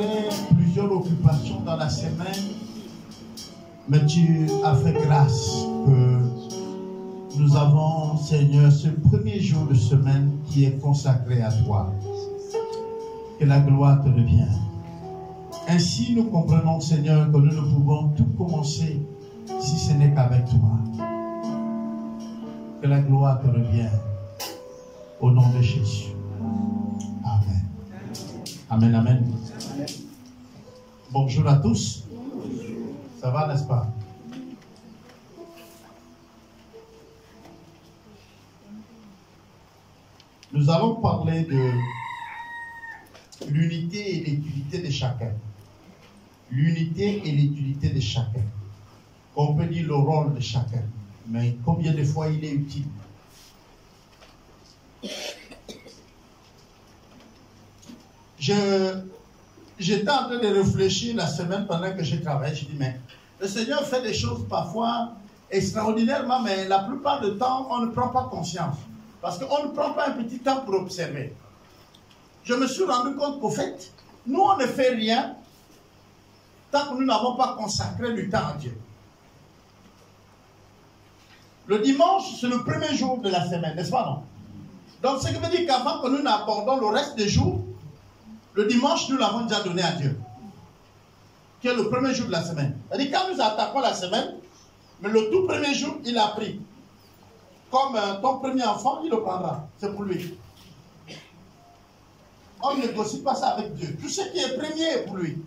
avait plusieurs occupations dans la semaine, mais tu as fait grâce que nous avons, Seigneur, ce premier jour de semaine qui est consacré à toi. Que la gloire te revienne. Ainsi, nous comprenons, Seigneur, que nous ne pouvons tout commencer si ce n'est qu'avec toi. Que la gloire te revienne. Au nom de Jésus. Amen. Amen, amen. Bonjour à tous. Ça va, n'est-ce pas? Nous allons parler de l'unité et l'utilité de chacun. L'unité et l'utilité de chacun. On peut dire le rôle de chacun. Mais combien de fois il est utile? J'étais en train de réfléchir la semaine pendant que je travaillais. Je dis, mais le Seigneur fait des choses parfois extraordinairement, mais la plupart du temps, on ne prend pas conscience. Parce qu'on ne prend pas un petit temps pour observer. Je me suis rendu compte qu'au fait, nous, on ne fait rien tant que nous n'avons pas consacré du temps à Dieu. Le dimanche, c'est le premier jour de la semaine, n'est-ce pas, non? Donc, ce qui veut dire qu'avant que nous n'abordons le reste des jours, le dimanche, nous l'avons déjà donné à Dieu. Qui est le premier jour de la semaine. C'est-à-dire, quand nous attaquons la semaine, mais le tout premier jour, il a pris. Comme ton premier enfant, il le prendra. C'est pour lui. On ne négocie pas ça avec Dieu. Tout ce qui est premier est pour lui.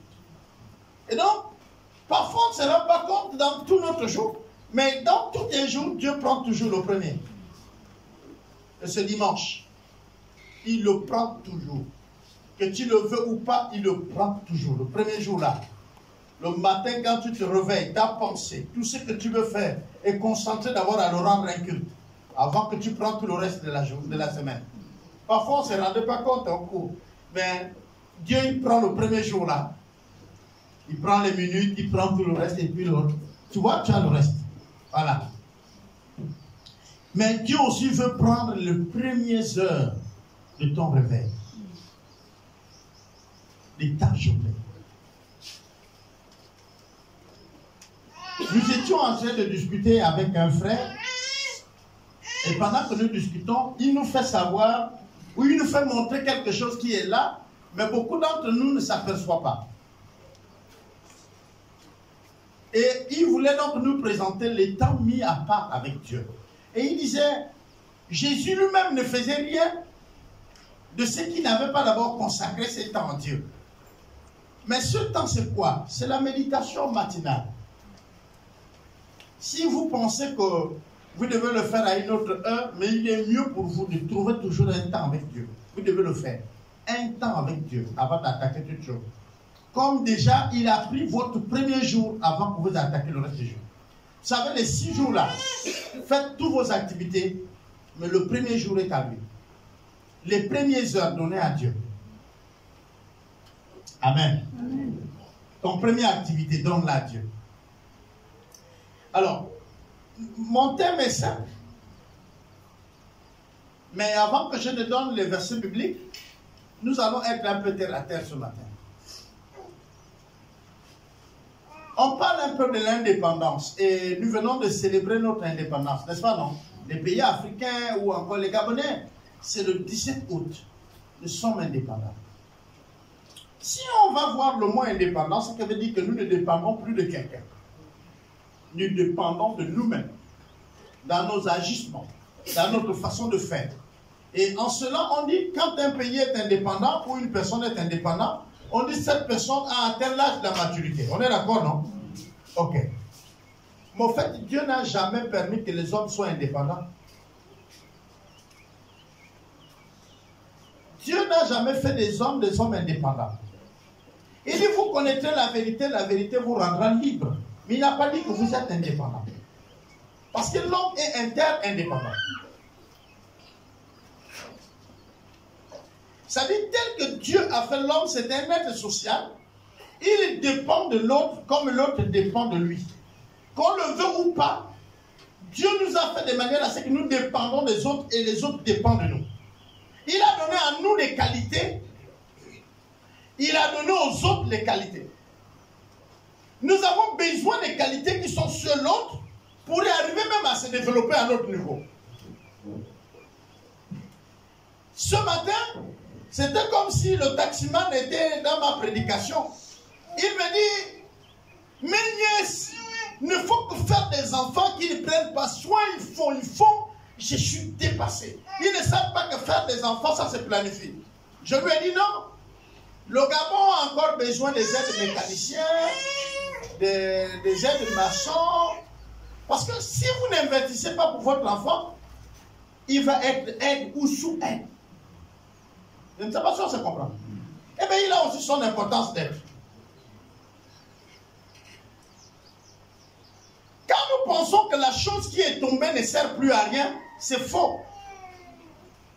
Et donc, parfois, on ne se rend pas compte dans tout notre jour. Mais dans tous les jours, Dieu prend toujours le premier. Et ce dimanche, il le prend toujours. Que tu le veux ou pas, il le prend toujours. Le premier jour là. Le matin, quand tu te réveilles, ta pensée, tout ce que tu veux faire, est concentré d'abord à le rendre un culte. Avant que tu prends tout le reste de la semaine. Parfois, on ne se rendait pas compte en cours. Mais Dieu, il prend le premier jour là. Il prend les minutes, il prend tout le reste et puis l'autre. Tu vois, tu as le reste. Voilà. Mais Dieu aussi veut prendre les premières heures de ton réveil. De ta journée. Nous étions en train de discuter avec un frère. Et pendant que nous discutons, il nous fait savoir, ou il nous fait montrer quelque chose qui est là, mais beaucoup d'entre nous ne s'aperçoivent pas. Et il voulait donc nous présenter les temps mis à part avec Dieu. Et il disait, Jésus lui-même ne faisait rien de ce qu'il n'avait pas d'abord consacré ses temps à Dieu. Mais ce temps, c'est quoi? C'est la méditation matinale. Si vous pensez que vous devez le faire à une autre heure, mais il est mieux pour vous de trouver toujours un temps avec Dieu. Vous devez le faire. Un temps avec Dieu avant d'attaquer toute chose. Comme déjà, il a pris votre premier jour avant que vous attaquiez le reste du jour. Vous savez, les 6 jours là, faites toutes vos activités, mais le premier jour est à lui. Les premières heures données à Dieu. Amen. Amen. Ton première activité, donne-la à Dieu. Alors, mon thème est simple. Mais avant que je ne donne les versets bibliques, nous allons être un peu terre à terre ce matin. On parle un peu de l'indépendance et nous venons de célébrer notre indépendance, n'est-ce pas, non? Les pays africains ou encore les Gabonais, c'est le 17 août. Nous sommes indépendants. Si on va voir le mot indépendance, ça veut dire que nous ne dépendons plus de quelqu'un. Nous dépendons de nous-mêmes, dans nos agissements, dans notre façon de faire. Et en cela, on dit, quand un pays est indépendant ou une personne est indépendante, on dit que cette personne a atteint l'âge de la maturité. On est d'accord, non? Ok. Mais en fait, Dieu n'a jamais permis que les hommes soient indépendants. Dieu n'a jamais fait des hommes indépendants. Il dit, vous connaîtrez la vérité vous rendra libre. Mais il n'a pas dit que vous êtes indépendant. Parce que l'homme est inter-indépendant. Ça dit, tel que Dieu a fait l'homme, c'est un être social. Il dépend de l'autre comme l'autre dépend de lui. Qu'on le veut ou pas, Dieu nous a fait de manière à ce que nous dépendons des autres et les autres dépendent de nous. Il a donné à nous des qualités. il a donné aux autres les qualités. Nous avons besoin des qualités qui sont sur l'autre pour y arriver même à se développer à notre niveau. Ce matin, c'était comme si le taximan était dans ma prédication. Il me dit, mes nièces, ne faut que faire des enfants qui ne prennent pas soin, ils font. Je suis dépassé. Ils ne savent pas que faire des enfants, ça se planifie. Je lui ai dit non. Le Gabon a encore besoin des aides mécaniciens, des aides maçons. Parce que si vous n'investissez pas pour votre enfant, il va être aide ou sous-aide. Je ne sais pas si on se comprend. Eh bien, il a aussi son importance d'être. Quand nous pensons que la chose qui est tombée ne sert plus à rien, c'est faux.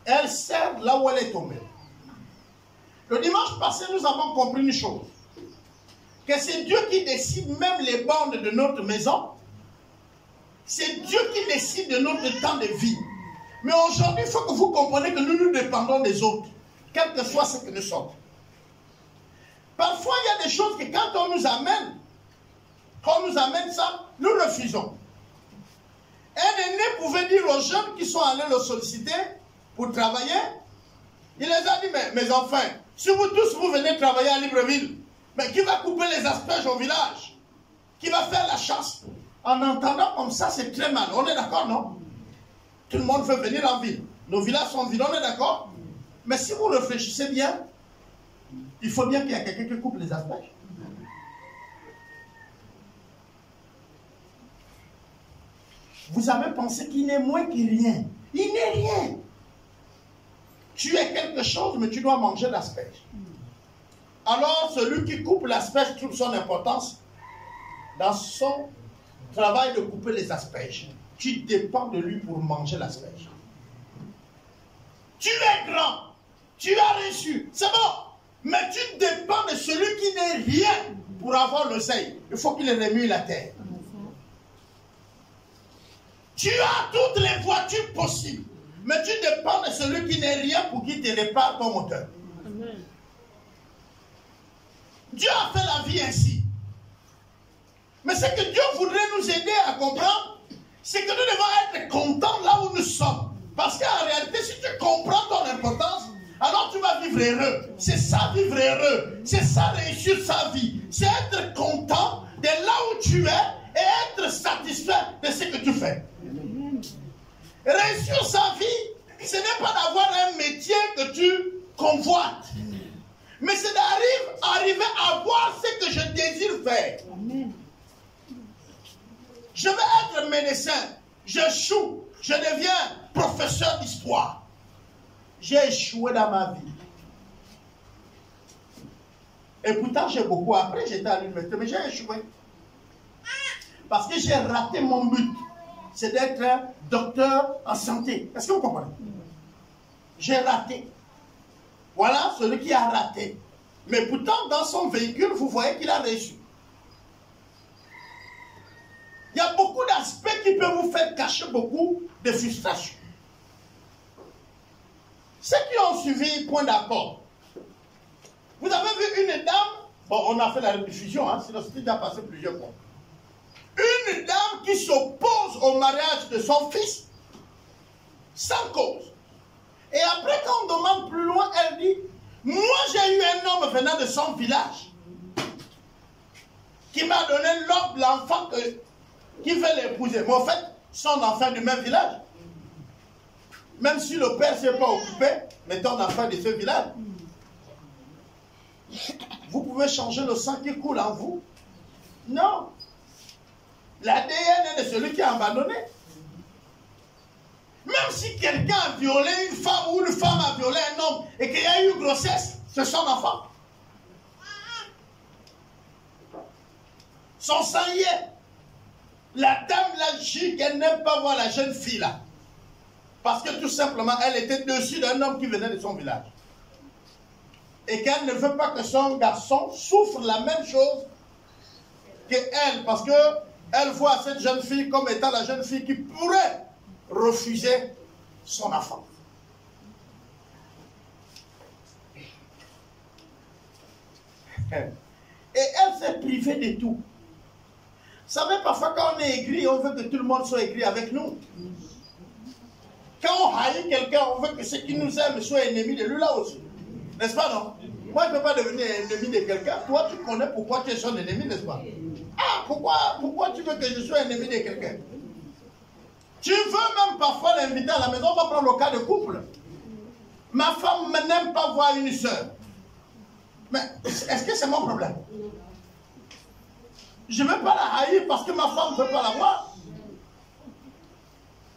Elle sert là où elle est tombée. Le dimanche passé, nous avons compris une chose. Que c'est Dieu qui décide même les bornes de notre maison. C'est Dieu qui décide de notre temps de vie. Mais aujourd'hui, il faut que vous compreniez que nous dépendons des autres. Quel que soit ce que nous sommes. Parfois, il y a des choses que quand on nous amène ça, nous refusons. Un aîné pouvait dire aux jeunes qui sont allés le solliciter pour travailler, il les a dit, mais mes enfants, si vous tous vous venez travailler à Libreville, mais qui va couper les asperges au village? Qui va faire la chasse? En entendant comme ça, c'est très mal. On est d'accord, non? Tout le monde veut venir en ville. Nos villages sont vides, on est d'accord? Mais si vous réfléchissez bien, il faut bien qu'il y ait quelqu'un qui coupe les asperges. Vous avez pensé qu'il n'est moins que rien. Il n'est rien. Tu es quelque chose, mais tu dois manger l'asperge. Alors, celui qui coupe l'asperge trouve son importance dans son travail de couper les asperges. Tu dépends de lui pour manger l'asperge. Tu es grand. Tu as reçu. C'est bon. Mais tu dépends de celui qui n'est rien pour avoir le seuil. Il faut qu'il remue la terre. Tu as toutes les voitures possibles. Mais tu dépends de celui qui n'est rien pour qu'il te répare ton moteur. Amen. Dieu a fait la vie ainsi. Mais ce que Dieu voudrait nous aider à comprendre, c'est que nous devons être contents là où nous sommes. Parce qu'en réalité, si tu comprends ton importance, alors tu vas vivre heureux. C'est ça, vivre heureux. C'est ça, réussir sa vie. C'est être content de là où tu es et être satisfait de ce que tu fais. Réussir sa vie, ce n'est pas d'avoir un métier que tu convoites. Mais c'est d'arriver à voir ce que je désire faire. Je veux être médecin. J'échoue. Je deviens professeur d'histoire. J'ai échoué dans ma vie. Et pourtant, j'ai beaucoup appris. J'étais à l'université, mais j'ai échoué. Parce que j'ai raté mon but. C'est d'être docteur en santé. Est-ce que vous comprenez? J'ai raté. Voilà celui qui a raté. Mais pourtant, dans son véhicule, vous voyez qu'il a réussi. Il y a beaucoup d'aspects qui peuvent vous faire cacher beaucoup de frustration. Ceux qui ont suivi Point d'accord, vous avez vu une dame, bon, on a fait la rediffusion, hein, sinon c'était déjà passé plusieurs fois. Une dame qui s'oppose au mariage de son fils sans cause. Et après, quand on demande plus loin, elle dit, moi j'ai eu un homme venant de son village qui m'a donné l'enfant qui veut l'épouser. Mais en fait, son enfant du même village. Même si le père ne s'est pas occupé, mais ton enfant de ce village. Vous pouvez changer le sang qui coule en vous? Non. L'ADN est de celui qui a abandonné. Même si quelqu'un a violé une femme ou une femme a violé un homme et qu'il y a eu grossesse, c'est son enfant. Son sang y est. La dame l'a dit qu'elle n'aime pas voir la jeune fille là. Parce que tout simplement, elle était dessus d'un homme qui venait de son village. Et qu'elle ne veut pas que son garçon souffre la même chose qu'elle. Parce qu'elle voit cette jeune fille comme étant la jeune fille qui pourrait refuser son enfant. Et elle s'est privée de tout. Vous savez, parfois quand on est aigri, on veut que tout le monde soit aigri avec nous. Quand on haït quelqu'un, on veut que ceux qui nous aiment soient ennemis de lui là aussi. N'est-ce pas, non? Moi, je ne peux pas devenir ennemi de quelqu'un. Toi, tu connais pourquoi tu es son ennemi, n'est-ce pas? Ah, pourquoi tu veux que je sois ennemi de quelqu'un? Tu veux même parfois l'inviter à la maison. On va prendre le cas de couple. Ma femme n'aime pas voir une soeur. Mais est-ce que c'est mon problème? Je ne veux pas la haïr parce que ma femme ne veut pas la voir.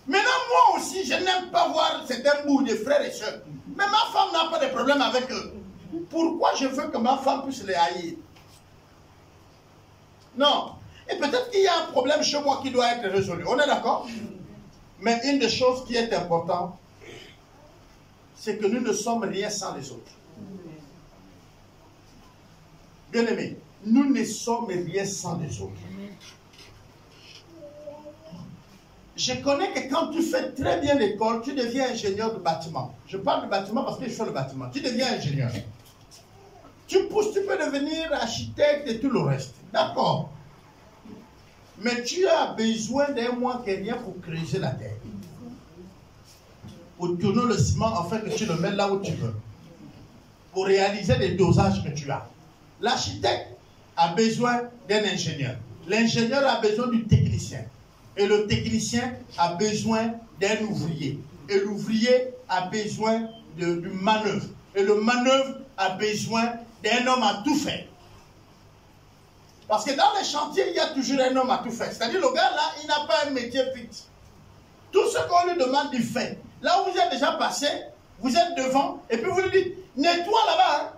Maintenant, moi aussi, je n'aime pas voir certains bouts de frères et sœurs. Mais ma femme n'a pas de problème avec eux. Pourquoi je veux que ma femme puisse les haïr? Non. Et peut-être qu'il y a un problème chez moi qui doit être résolu. On est d'accord? Mais une des choses qui est importante, c'est que nous ne sommes rien sans les autres. Bien aimé, nous ne sommes rien sans les autres. Je connais que quand tu fais très bien l'école, tu deviens ingénieur de bâtiment. Je parle de bâtiment parce que je fais le bâtiment. Tu deviens ingénieur. Tu pousses, tu peux devenir architecte et tout le reste. D'accord. Mais tu as besoin d'un moins que rien pour creuser la terre. Pour tourner le ciment afin que tu le mettes là où tu veux. Pour réaliser les dosages que tu as. L'architecte a besoin d'un ingénieur. L'ingénieur a besoin du technicien. Et le technicien a besoin d'un ouvrier. Et l'ouvrier a besoin du manœuvre. Et le manœuvre a besoin d'un homme à tout faire. Parce que dans les chantiers, il y a toujours un homme à tout faire. C'est-à-dire, le gars là, il n'a pas un métier fixe. Tout ce qu'on lui demande, il fait. Là où vous êtes déjà passé, vous êtes devant, et puis vous lui dites, nettoie là-bas. Hein.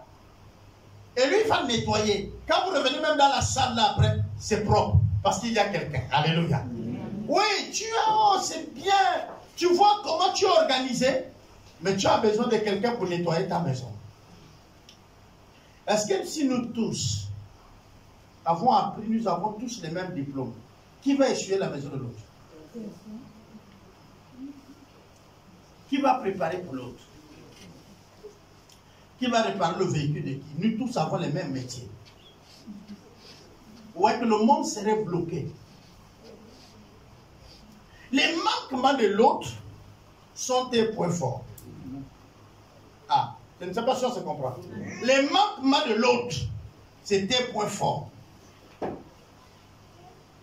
Et lui, il va nettoyer. Quand vous revenez même dans la salle là après, c'est propre. Parce qu'il y a quelqu'un. Alléluia. Oui, c'est bien. Tu vois comment tu es organisé, mais tu as besoin de quelqu'un pour nettoyer ta maison. Est-ce que si nous tous avons appris, nous avons tous les mêmes diplômes, qui va essuyer la maison de l'autre? Qui va préparer pour l'autre? Qui va réparer le véhicule de qui? Nous tous avons les mêmes métiers. Ou est-ce que le monde serait bloqué? Les manquements de l'autre sont des points forts. Ah, je ne sais pas si on se comprend. Les manquements de l'autre, c'est tes points forts.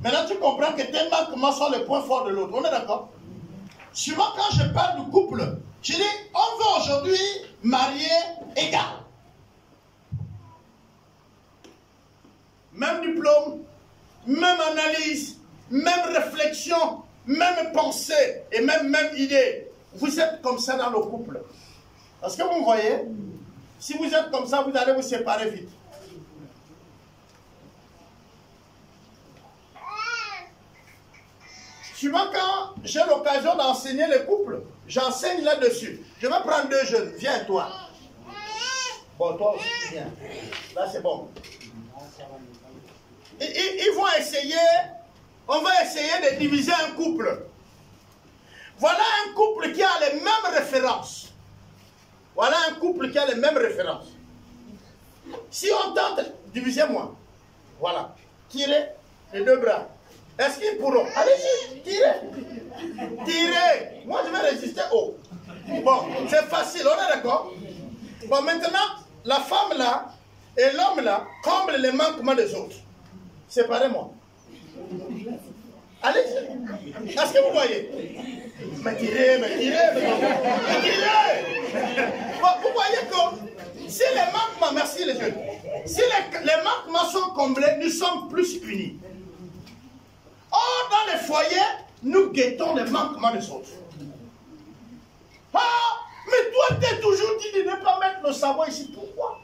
Maintenant, tu comprends que tes manquements sont les points forts de l'autre. On est d'accord? Souvent, quand je parle du couple, je dis, on veut aujourd'hui marier égal. Même diplôme, même analyse, même réflexion, même pensée et même idée. Vous êtes comme ça dans le couple. Parce que vous me voyez, si vous êtes comme ça, vous allez vous séparer vite. Souvent, quand j'ai l'occasion d'enseigner les couples, j'enseigne là-dessus. Je vais prendre 2 jeunes. Viens, toi. Bon, toi aussi, viens. Là, c'est bon. Ils vont essayer, on va essayer de diviser un couple. Voilà un couple qui a les mêmes références. Voilà un couple qui a les mêmes références. Si on tente, divisez-moi. Voilà. Tirez les 2 bras. Est-ce qu'ils pourront? Allez-y, tirez. Tirez. Moi, je vais résister haut. Bon, c'est facile, on est d'accord? Bon, maintenant, la femme là et l'homme là comblent les manquements des autres. Séparez-moi. Allez-y. Est-ce que vous voyez? Mais tirez. Bon, vous voyez que si les manquements, merci les jeunes, si les manquements sont comblés, nous sommes plus unis. Or, dans les foyers, nous guettons les manquements des autres. Ah, mais toi, tu es toujours dit de ne pas mettre le savon ici. Pourquoi?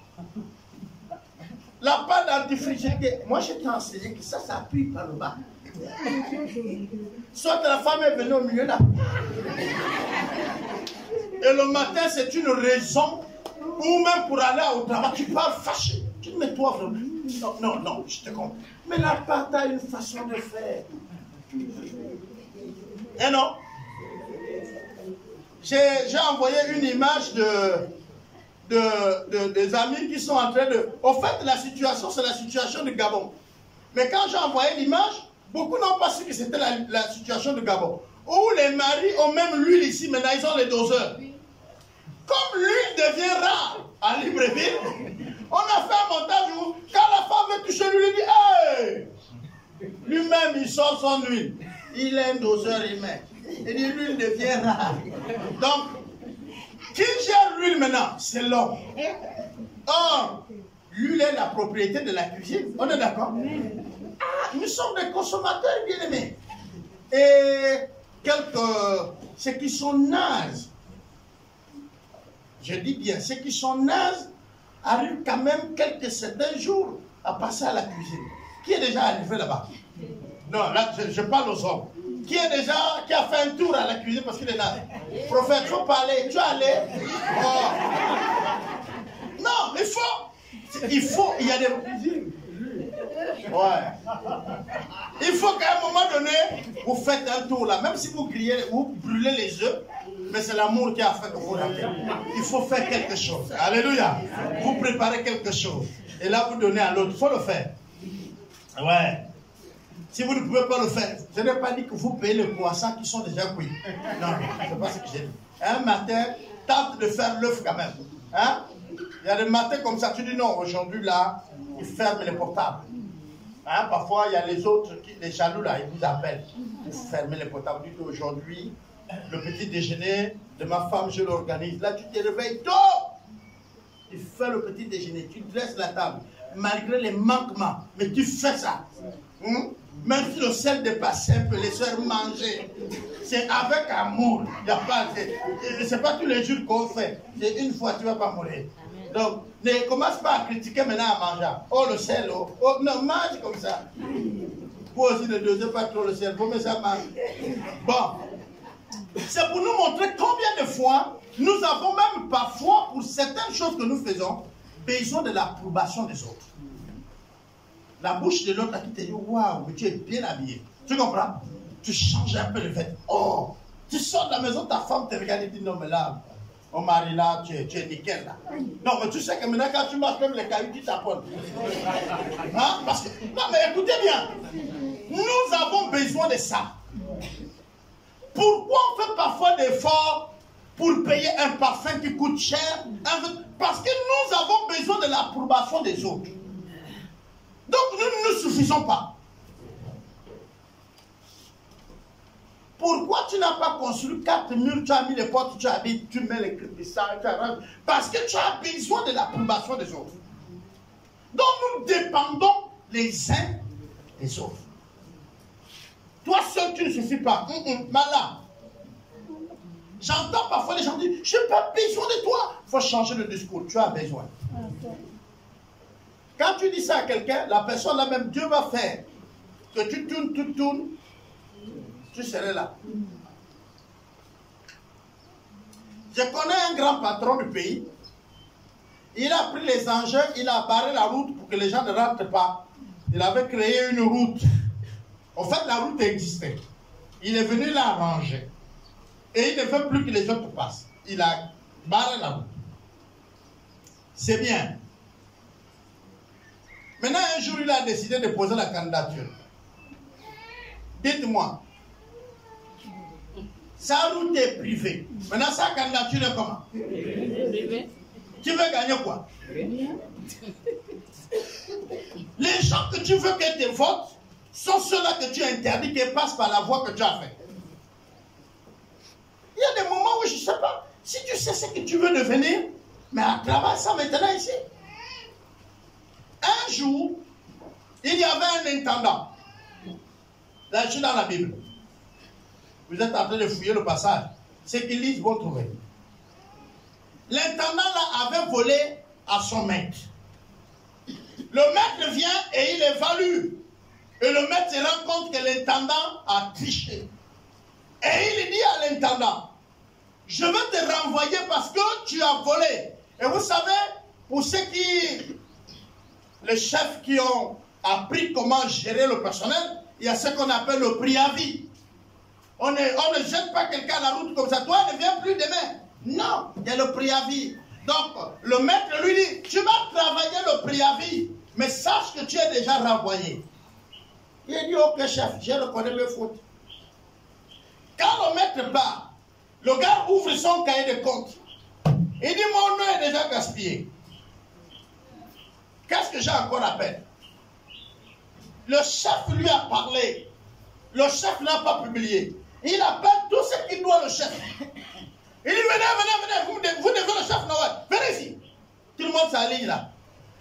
La pâte dentifrice, moi je t'ai enseigné que ça appuie par le bas. Soit la femme est venue au milieu là. Et le matin, c'est une raison, ou même pour aller au travail, tu parles fâché. Tu mets toi vraiment. Non, je te comprends. Mais la pâte a une façon de faire. Et non. J'ai envoyé une image des amis qui sont en train de... Au fait, la situation, c'est la situation de Gabon. Mais quand j'ai envoyé l'image, beaucoup n'ont pas su que c'était la situation de Gabon. Où les maris ont même l'huile ici, maintenant ils ont les doseurs. Comme l'huile devient rare à Libreville, on a fait un montage où, quand la femme veut toucher l'huile, il dit hey! Lui-même, il sort son huile. Il a un doseur, il met. Il dit l'huile devient rare. Donc, qui gère l'huile maintenant? C'est l'homme. Or, l'huile est la propriété de la cuisine. On est d'accord? Ah, nous sommes des consommateurs bien-aimés. Et ceux qui sont nazes, je dis bien, ceux qui sont nazes arrivent quand même quelques certains jours à passer à la cuisine. Qui est déjà arrivé là-bas? Non, là, je parle aux hommes. Qui a fait un tour à la cuisine parce qu'il est naze? Prophète, il faut parler. Tu es allé? Oh. Non, mais il y a des... Ouais. Il faut qu'à un moment donné, vous faites un tour là. Même si vous criez, vous brûlez les œufs, mais c'est l'amour qui a fait que vous l'avez. Il faut faire quelque chose. Alléluia. Vous préparez quelque chose. Et là, vous donnez à l'autre. Il faut le faire. Ouais. Si vous ne pouvez pas le faire, je n'ai pas dit que vous payez les poissons qui sont déjà cuits. Non, c'est pas ce que j'ai dit. Un matin, tente de faire l'œuf quand même. Hein? Il y a des matins comme ça, tu dis non, aujourd'hui là, ils ferment les portables. Hein? Parfois, il y a les autres, les jaloux là, ils vous appellent. Vous fermez les portables. Vous dites aujourd'hui, le petit déjeuner de ma femme, je l'organise. Là, tu te réveilles tôt. Tu fais le petit déjeuner, tu dresses la table. Malgré les manquements, mais tu fais ça. Même si le sel dépasse un peu, les soeurs manger. C'est avec amour. C'est pas tous les jours qu'on fait. C'est une fois, tu ne vas pas mourir. Donc, ne commence pas à critiquer maintenant à manger. Oh, le sel, oh, non, mange comme ça. Vous aussi, ne dosez pas trop le sel. Vous mettez ça mange. Bon. C'est pour nous montrer combien de fois nous avons même parfois, pour certaines choses que nous faisons, besoin de l'approbation des autres. La bouche de l'autre qui te dit waouh, mais tu es bien habillé. Tu comprends? Tu changes un peu le fait. Oh, tu sors de la maison, ta femme te regarde et dit non, mais là, mon mari là, tu es nickel là. Non, mais tu sais que maintenant, quand tu marches, même les cailloux, tu t'apportes. Hein? Parce que, non, mais écoutez bien, nous avons besoin de ça. Pourquoi on fait parfois des efforts pour payer un parfum qui coûte cher? Parce que nous avons besoin de l'approbation des autres. Donc nous ne nous suffisons pas. Pourquoi tu n'as pas construit 4 murs, tu as mis les portes, tu habites, tu mets les crépissards, tu arranges? Parce que tu as besoin de l'approbation des autres. Donc nous dépendons les uns des autres. Toi seul, tu ne suffis pas. Malin. J'entends parfois les gens dire, je n'ai pas besoin de toi. Il faut changer de discours, tu as besoin. Quand tu dis ça à quelqu'un, la personne là même, Dieu va faire que tu tournes, tu serais là. Je connais un grand patron du pays. Il a pris les engins, il a barré la route pour que les gens ne rentrent pas. Il avait créé une route. En fait, la route existait. Il est venu la ranger. Et il ne veut plus que les autres passent. Il a barré la route. C'est bien. Maintenant, un jour, il a décidé de poser la candidature. Dites-moi, sa route est privée. Maintenant, sa candidature est comment? Tu veux gagner quoi? Les gens que tu veux que te votent sont ceux-là que tu interdis qu'ils passent par la voie que tu as faite. Il y a des moments où je ne sais pas. Si tu sais ce que tu veux devenir, mais à travers ça maintenant ici. Un jour, il y avait un intendant. Là, je suis dans la Bible. Vous êtes en train de fouiller le passage. Ceux qui lisent vont trouver. L'intendant là avait volé à son maître. Le maître vient et il évalue. Et le maître se rend compte que l'intendant a triché. Et il dit à l'intendant, je vais te renvoyer parce que tu as volé. Et vous savez, pour ceux qui... les chefs qui ont appris comment gérer le personnel, il y a ce qu'on appelle le préavis. On ne jette pas quelqu'un à la route comme ça. Toi, ne viens plus demain. Non, il y a le préavis. Donc, le maître lui dit, tu vas travailler le préavis, mais sache que tu es déjà renvoyé. Il dit, ok chef, je reconnais mes fautes. Quand le maître part, le gars ouvre son cahier de compte. Il dit, mon nom est déjà gaspillé. Qu'est-ce que j'ai encore à peine? Le chef lui a parlé. Le chef n'a pas publié. Il appelle tout ce qu'il doit le chef. Il dit, venez, vous devez le chef Noël. Venez ici. Tout le monde s'aligne là.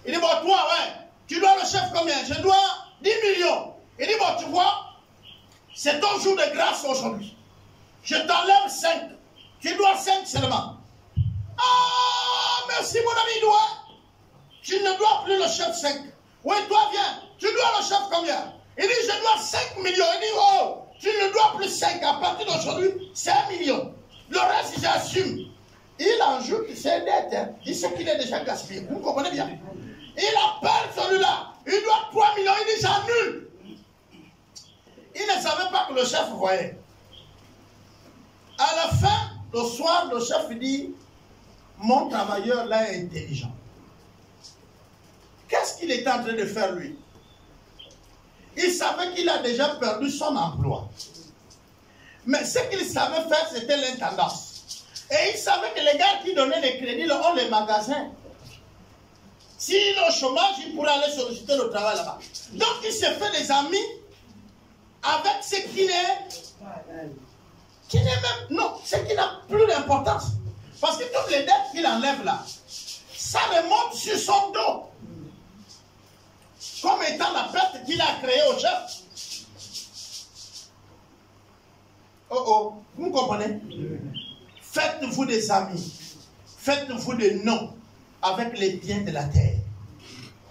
Il dit, bon, toi, ouais, tu dois le chef combien? Je dois 10 millions. Il dit, bon, tu vois, c'est ton jour de grâce aujourd'hui. Je t'enlève 5. Tu dois 5 seulement. Ah, merci mon ami, il doit. Tu ne dois plus le chef 5. Oui, toi, viens. Tu dois le chef combien? Il dit, je dois 5 millions. Il dit, oh, tu ne dois plus 5. À partir d'aujourd'hui, c'est 1 million. Le reste, j'assume. Il ajoute ses dettes. Hein. Il sait qu'il est déjà gaspillé. Vous comprenez bien? Il appelle celui-là. Il doit 3 millions. Il dit, j'annule. Il ne savait pas que le chef voyait. À la fin, le soir, le chef dit, mon travailleur là est intelligent. Qu'est-ce qu'il était en train de faire lui? Il savait qu'il a déjà perdu son emploi. Mais ce qu'il savait faire, c'était l'intendance. Et il savait que les gars qui donnaient les crédits ont les magasins. S'il est au chômage, il pourrait aller solliciter le travail là-bas. Donc il s'est fait des amis avec ce qui n'est même... Non, ce qui n'a plus d'importance. Parce que toutes les dettes qu'il enlève là, ça remonte sur son dos. Comme étant la perte qu'il a créée au chef. Oh oh, vous comprenez? Faites-vous des amis. Faites-vous des noms avec les biens de la terre.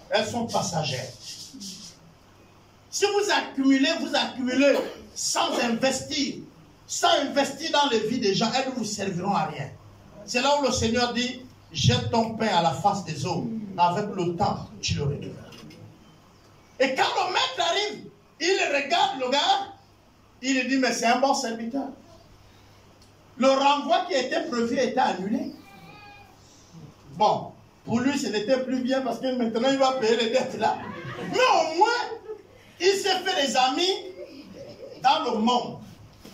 Elles sont passagères. Si vous accumulez sans investir. Sans investir dans les vies des gens, elles ne vous serviront à rien. C'est là où le Seigneur dit, jette ton pain à la face des eaux. Avec le temps, tu le retrouveras. Et quand le maître arrive, il regarde le gars, il dit, mais c'est un bon serviteur. Le renvoi qui était prévu était annulé. Bon, pour lui, ce n'était plus bien parce que maintenant, il va payer les dettes là. Mais au moins, il s'est fait des amis dans le monde.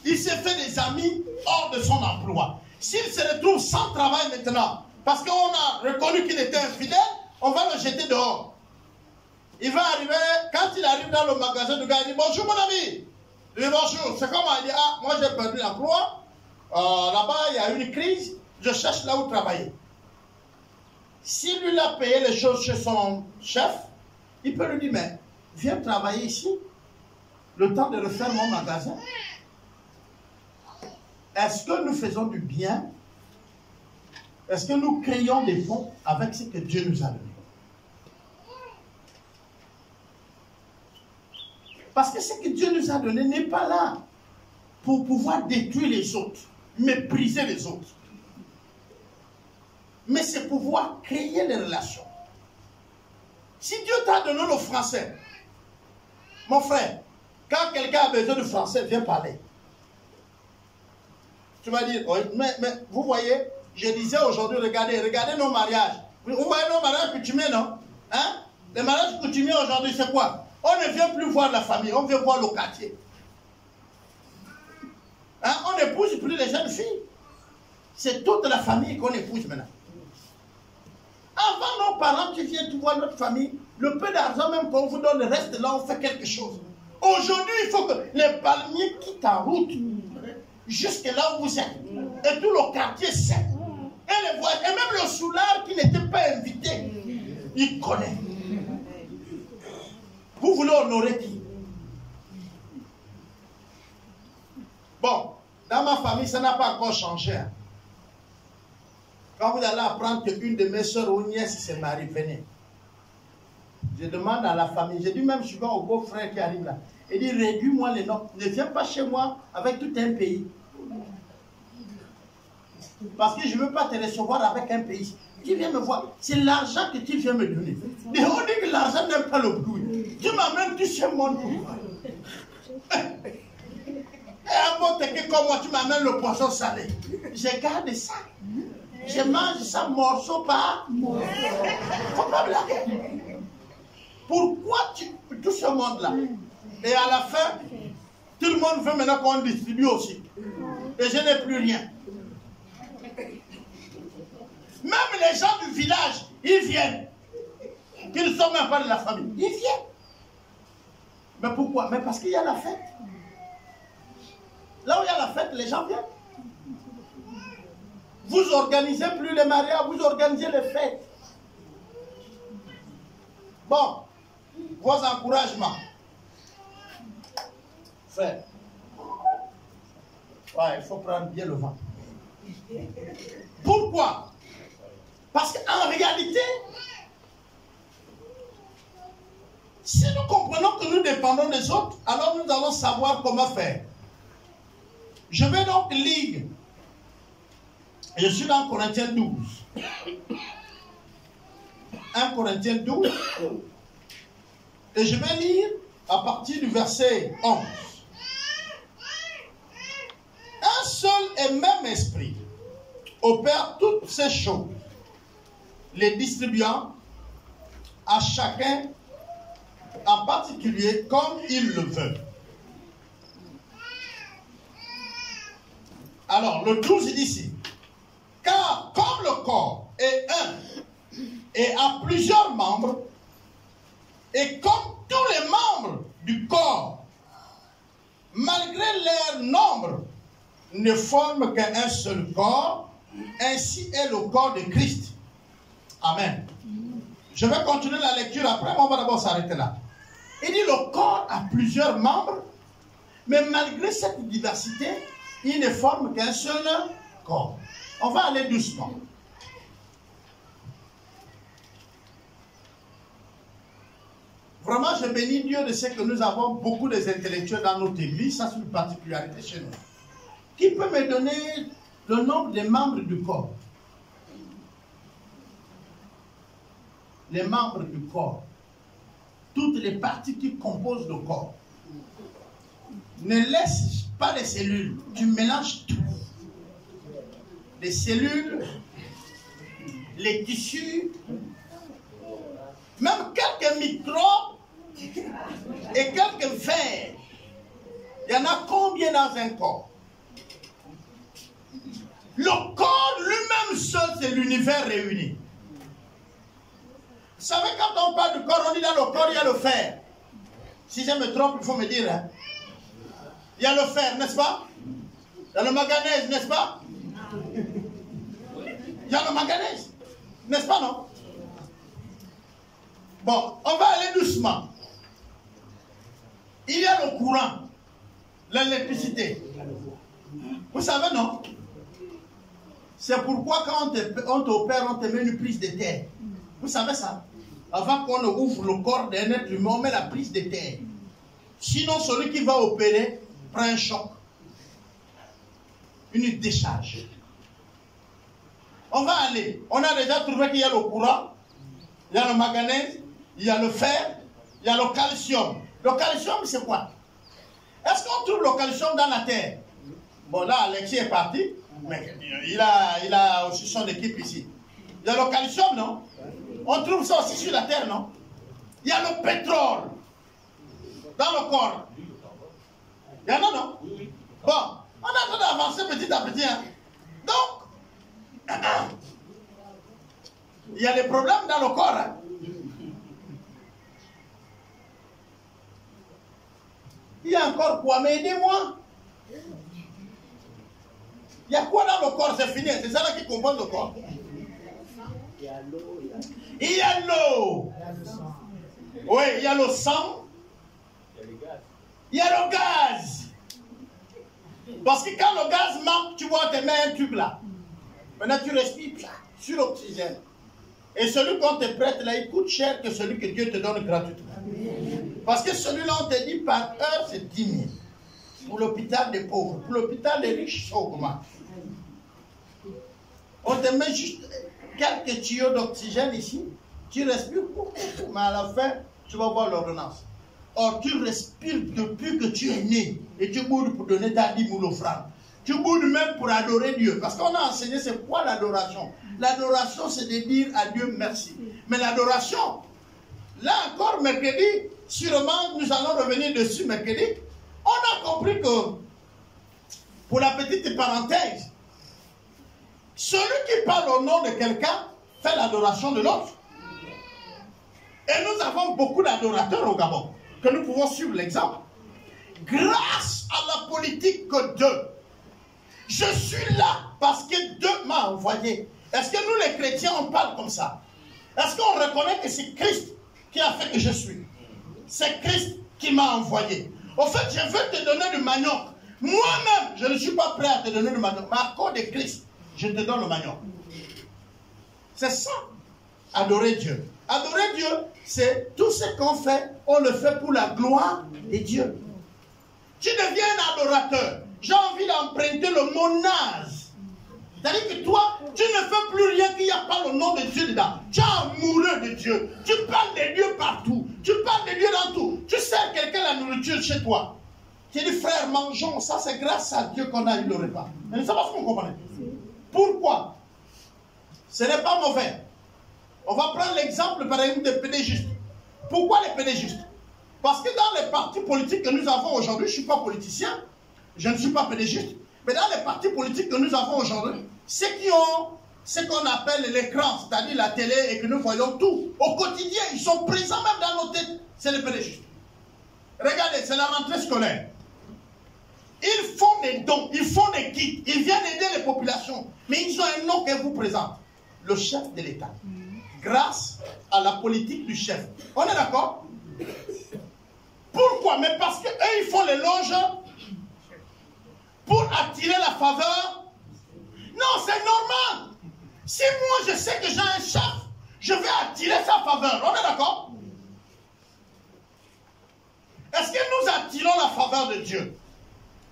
Il s'est fait des amis hors de son emploi. S'il se retrouve sans travail maintenant, parce qu'on a reconnu qu'il était infidèle, on va le jeter dehors. Il va arriver, quand il arrive dans le magasin, le gars dit, bonjour mon ami. Il dit, bonjour. C'est comment? Il dit, ah, moi j'ai perdu l'emploi. Là-bas, il y a une crise. Je cherche là où travailler. S'il lui a payé les choses chez son chef, il peut lui dire, mais viens travailler ici. Le temps de refaire mon magasin. Est-ce que nous faisons du bien? Est-ce que nous créons des fonds avec ce que Dieu nous a donné? Parce que ce que Dieu nous a donné n'est pas là pour pouvoir détruire les autres, mépriser les autres. Mais c'est pour pouvoir créer des relations. Si Dieu t'a donné le français, mon frère, quand quelqu'un a besoin de français, viens parler. Tu vas dire, oui, mais vous voyez, je disais aujourd'hui, regardez nos mariages. Vous voyez nos mariages coutumiers, non? Hein? Les mariages coutumiers aujourd'hui, c'est quoi? On ne vient plus voir la famille, on vient voir le quartier. Hein? On n'épouse plus les jeunes filles. C'est toute la famille qu'on épouse maintenant. Avant nos parents, tu viens, tu vois notre famille, le peu d'argent même qu'on vous donne, le reste là, on fait quelque chose. Aujourd'hui, il faut que les palmiers quittent en route jusque là où vous êtes. Et tout le quartier sait. Et même le soulard qui n'était pas invité, il connaît. Vous voulez honorer qui? Bon, dans ma famille, ça n'a pas encore changé. Hein. Quand vous allez apprendre qu'une de mes soeurs ou nièces se marie, venez. Je demande à la famille, j'ai dit même souvent au beau-frère qui arrive là, il dit réduis-moi les noms, ne viens pas chez moi avec tout un pays. Parce que je ne veux pas te recevoir avec un pays. Tu viens me voir, c'est l'argent que tu viens me donner. Mais on dit que l'argent n'aime pas le bruit. Tu m'amènes du chez mon pouvoir. Et à mon que comme moi, tu m'amènes le poisson salé. Je garde ça. Je mange ça morceau par morceau. Faut pas blaguer. Pourquoi tout ce monde-là? Et à la fin, tout le monde veut maintenant qu'on distribue aussi. Et je n'ai plus rien. Même les gens du village, ils viennent. Ils ne sont même pas de la famille. Ils viennent. Mais pourquoi? Mais parce qu'il y a la fête. Là où il y a la fête, les gens viennent. Vous organisez plus les mariages, vous organisez les fêtes. Bon, vos encouragements. Frère. Ouais, il faut prendre bien le vent. Pourquoi? Parce qu'en réalité, si nous comprenons que nous dépendons des autres, alors nous allons savoir comment faire. Je vais donc lire. Je suis dans Corinthiens 12. 1 Corinthiens 12. Et je vais lire à partir du verset 11. Un seul et même esprit opère toutes ces choses, les distribuant à chacun en particulier comme il le veut. Alors, le 12 dit ici, car comme le corps est un et a plusieurs membres, et comme tous les membres du corps, malgré leur nombre, ne forment qu'un seul corps, ainsi est le corps de Christ. Amen. Je vais continuer la lecture après, mais on va d'abord s'arrêter là. Il dit le corps a plusieurs membres, mais malgré cette diversité, il ne forme qu'un seul corps. On va aller doucement. Vraiment, je bénis Dieu de ce que nous avons beaucoup d'intellectuels dans notre église. Ça, c'est une particularité chez nous. Qui peut me donner le nombre des membres du corps? Les membres du corps. Toutes les parties qui composent le corps. Ne laisse pas les cellules. Tu mélanges tout. Les cellules, les tissus, même quelques microbes et quelques vers. Il y en a combien dans un corps? Le corps lui-même seul, c'est l'univers réuni. Vous savez, quand on parle du corps, on dit dans le corps, il y a le fer. Si je me trompe, il faut me dire. Hein. Il y a le fer, n'est-ce pas? Il y a le manganèse, n'est-ce pas? Il y a le manganèse, n'est-ce pas, non? Bon, on va aller doucement. Il y a le courant, l'électricité. Vous savez, non? C'est pourquoi quand on t'opère, on te met une prise de terre. Vous savez ça? Avant qu'on ouvre le corps d'un être humain, on met la prise de terre. Sinon, celui qui va opérer prend un choc. Une décharge. On va aller. On a déjà trouvé qu'il y a le courant, il y a le manganèse, il y a le fer, il y a le calcium. Le calcium, c'est quoi? Est-ce qu'on trouve le calcium dans la terre? Bon, là, Alexis est parti, mais il a aussi son équipe ici. Il y a le calcium, non? On trouve ça aussi sur la terre, non? Il y a le pétrole dans le corps. Il y en a, non? Bon, on est en train d'avancer petit à petit. Hein? Donc, il y a des problèmes dans le corps. Hein? Il y a encore quoi? Mais aidez-moi. Il y a quoi dans le corps? C'est fini. C'est ça là qui compose le corps. Il y a l'eau. Oui, il y a le sang. Il y a le gaz. Parce que quand le gaz manque, tu vois, tu mets un tube là. Maintenant, tu respires sur l'oxygène. Et celui qu'on te prête là, il coûte cher que celui que Dieu te donne gratuitement. Parce que celui-là, on te dit par heure, c'est 10 000. Pour l'hôpital des pauvres. Pour l'hôpital des riches, ça augmente. On te met juste quelques tuyaux d'oxygène ici. Tu respires, mais à la fin, tu vas voir l'ordonnance. Or, tu respires depuis que tu es né. Et tu mourras pour donner ta 10 000 francs. Tu boudes même pour adorer Dieu. Parce qu'on a enseigné c'est quoi l'adoration. L'adoration, c'est de dire à Dieu merci. Mais l'adoration, là encore, mercredi, sûrement, nous allons revenir dessus mercredi. On a compris que, pour la petite parenthèse, celui qui parle au nom de quelqu'un fait l'adoration de l'autre. Et nous avons beaucoup d'adorateurs au Gabon, que nous pouvons suivre l'exemple. Grâce à la politique que Dieu, je suis là parce que Dieu m'a envoyé. Est-ce que nous les chrétiens, on parle comme ça? Est-ce qu'on reconnaît que c'est Christ qui a fait que je suis? C'est Christ qui m'a envoyé. Au fait, je veux te donner du manioc. Moi-même, je ne suis pas prêt à te donner du manioc. Mais à cause de Christ, je te donne le manioc. C'est ça, adorer Dieu. Adorer Dieu, c'est tout ce qu'on fait, on le fait pour la gloire de Dieu. Tu deviens un adorateur. J'ai envie d'emprunter le mot naze. C'est-à-dire que toi, tu ne fais plus rien qu'il n'y a pas le nom de Dieu dedans. Tu es amoureux de Dieu. Tu parles de Dieu partout. Tu parles de Dieu dans tout. Tu sers quelqu'un la nourriture chez toi. Tu dis, frère, mangeons. Ça, c'est grâce à Dieu qu'on a eu le repas. Mais ça va ce qu'on comprend. Pourquoi? Ce n'est pas mauvais. On va prendre l'exemple, par exemple, des pédégistes. Pourquoi les pédégistes? Parce que dans les partis politiques que nous avons aujourd'hui, je ne suis pas politicien, je ne suis pas pédégiste, mais dans les partis politiques que nous avons aujourd'hui, ceux qui ont ce qu'on appelle l'écran, c'est-à-dire la télé, et que nous voyons tout, au quotidien, ils sont présents même dans nos têtes, c'est les pédégistes. Regardez, c'est la rentrée scolaire. Ils font des dons, ils font des kits, ils viennent aider les populations, mais ils ont un nom qu'elle vous présente, le chef de l'État. Grâce à la politique du chef. On est d'accord? Pourquoi? Mais parce qu'eux, ils font les loges pour attirer la faveur. Non, c'est normal. Si moi, je sais que j'ai un chef, je vais attirer sa faveur. On est d'accord? Est-ce que nous attirons la faveur de Dieu?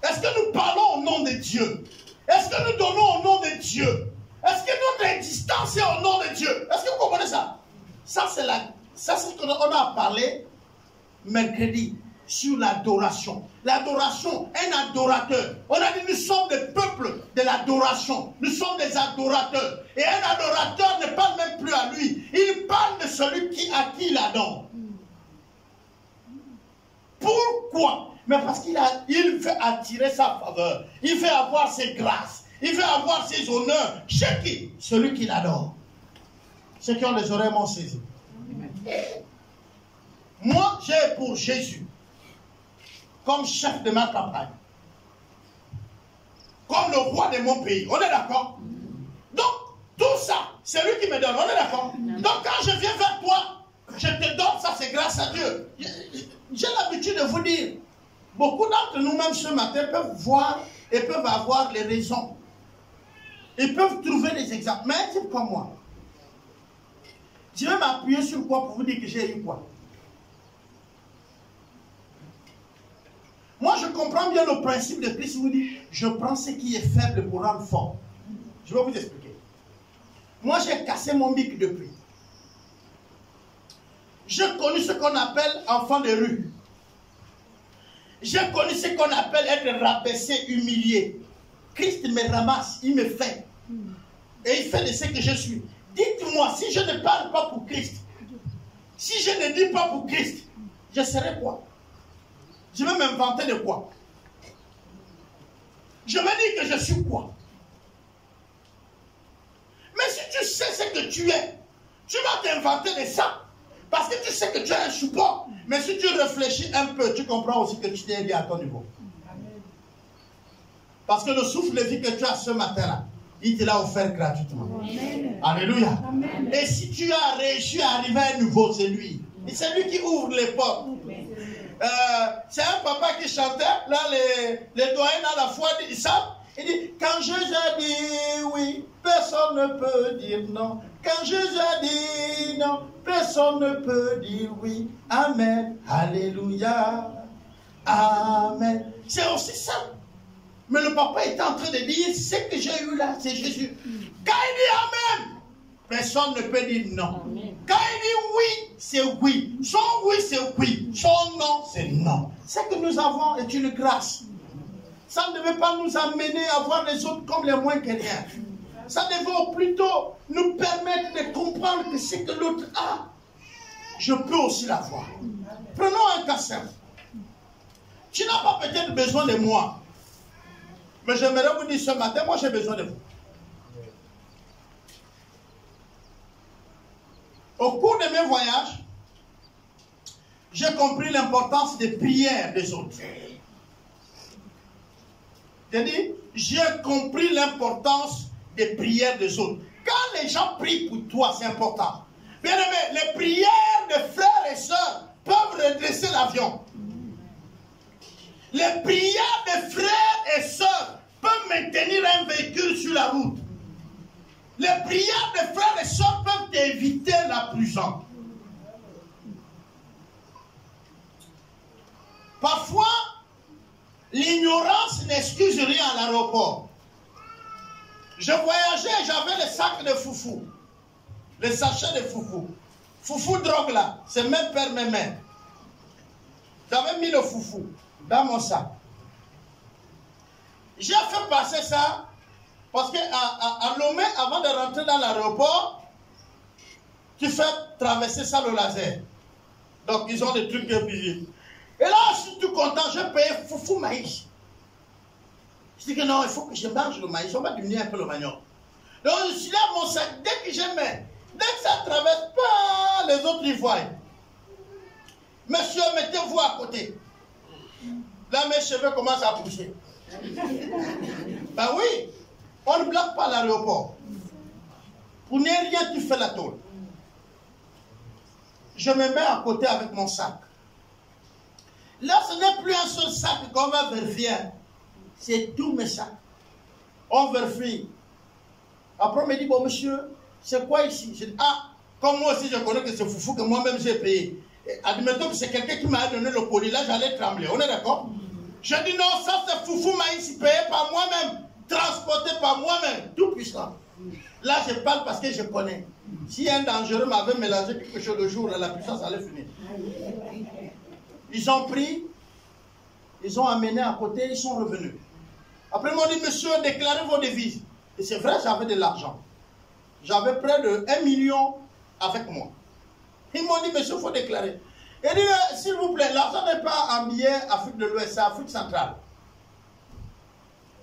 Est-ce que nous parlons au nom de Dieu? Est-ce que nous donnons au nom de Dieu? Est-ce que notre existence est au nom de Dieu? Est-ce que vous comprenez ça? Ça, c'est ce qu'on a parlé mercredi sur l'adoration. L'adoration, un adorateur. On a dit nous sommes des peuples de l'adoration. Nous sommes des adorateurs. Et un adorateur ne parle même plus à lui. Il parle de celui à qui il adore. Pourquoi? Mais parce qu'il veut attirer sa faveur. Il veut avoir ses grâces. Il veut avoir ses honneurs. Chez qui? Celui qui l'adore. Ceux qui ont les oreilles m'ont saisi. Moi, j'ai pour Jésus comme chef de ma campagne. Comme le roi de mon pays. On est d'accord? Donc, tout ça, c'est lui qui me donne. On est d'accord? Donc, quand je viens vers toi, je te donne ça, c'est grâce à Dieu. J'ai l'habitude de vous dire, beaucoup d'entre nous, même ce matin, peuvent voir et peuvent avoir les raisons. Ils peuvent trouver des exemples. Mais un type comme moi, je vais m'appuyer sur quoi pour vous dire que j'ai eu quoi? Moi, je comprends bien le principe de Christ. Vous dit, je prends ce qui est faible pour rendre fort. Je vais vous expliquer. Moi, j'ai cassé mon bic depuis. J'ai connu ce qu'on appelle enfant de rue. J'ai connu ce qu'on appelle être rabaissé, humilié. Christ me ramasse, il me fait. Et il fait de ce que je suis. Dites-moi, si je ne parle pas pour Christ, si je ne dis pas pour Christ, je serai quoi? Je vais m'inventer de quoi? Je vais dire que je suis quoi? Mais si tu sais ce que tu es, tu vas t'inventer de ça. Parce que tu sais que tu as un support. Mais si tu réfléchis un peu, tu comprends aussi que tu t'es bien à ton niveau. Parce que le souffle de vie que tu as ce matin-là, il te l'a offert gratuitement. Amen. Alléluia. Amen. Et si tu as réussi à arriver à un niveau, c'est lui. Et c'est lui qui ouvre les portes. C'est un papa qui chantait, là les doyens à la foi, ils savent. Il dit, quand Jésus a dit oui, personne ne peut dire non. Quand Jésus a dit non, personne ne peut dire oui. Amen. Alléluia. Amen. C'est aussi ça. Mais le papa est en train de dire, ce que j'ai eu là, c'est Jésus. Quand il dit Amen, personne ne peut dire non. Amen. Quand il dit oui, c'est oui. Son oui, c'est oui. Son non, c'est non. Ce que nous avons est une grâce. ça ne devait pas nous amener à voir les autres comme les moins que rien. Ça devait plutôt nous permettre de comprendre que ce que l'autre a, je peux aussi l'avoir. Prenons un cas simple. Tu n'as pas peut-être besoin de moi. Mais j'aimerais vous dire ce matin, moi j'ai besoin de vous. Au cours de mes voyages, j'ai compris l'importance des prières des autres. C'est-à-dire, j'ai compris l'importance des prières des autres. Quand les gens prient pour toi, c'est important. Bien aimé, les prières de frères et sœurs peuvent redresser l'avion. Les prières de frères et sœurs peuvent maintenir un véhicule sur la route. Les prières de frères et sœurs peuvent éviter la prison. Parfois, l'ignorance n'excuse rien à l'aéroport. Je voyageais et j'avais le sac de foufou. Le sachet de foufou. Foufou drogue là, c'est même père, mes mères. J'avais mis le foufou dans mon sac. J'ai fait passer ça parce qu'à Lomé, avant de rentrer dans l'aéroport, tu fais traverser ça le laser. Donc ils ont des trucs payés. Et là, je suis tout content, j'ai payé foufou maïs. Je dis que non, il faut que je mange le maïs, on va diminuer un peu le manioc. Donc je suis là, mon sac, dès que je mets, dès que ça traverse, pas les autres ils voient. Monsieur, mettez-vous à côté. Là, mes cheveux commencent à pousser. Ben oui, on ne bloque pas l'aéroport. Pour ne rien, tu fais la tôle. Je me mets à côté avec mon sac. Là, ce n'est plus un seul sac qu'on va vérifier. C'est tous mes sacs. On vérifie. Après, on me dit, bon, monsieur, c'est quoi ici? Je dis, ah, comme moi aussi, je connais que c'est foufou que moi-même j'ai payé. Et admettons que c'est quelqu'un qui m'a donné le colis. Là, j'allais trembler. On est d'accord? Je dis, non, ça, c'est foufou maïs payé par moi-même, transporté par moi-même, tout puissant. Là, je parle parce que je connais. Si un dangereux m'avait mélangé quelque chose le jour, la puissance allait finir. Ils ont pris, ils ont amené à côté, ils sont revenus. Après, ils m'ont dit, monsieur, déclarez vos devises. Et c'est vrai, j'avais de l'argent. J'avais près de 1 million avec moi. Ils m'ont dit, monsieur, il faut déclarer. Et il dit, s'il vous plaît, l'argent n'est pas en billet Afrique de l'Ouest, c'est Afrique centrale.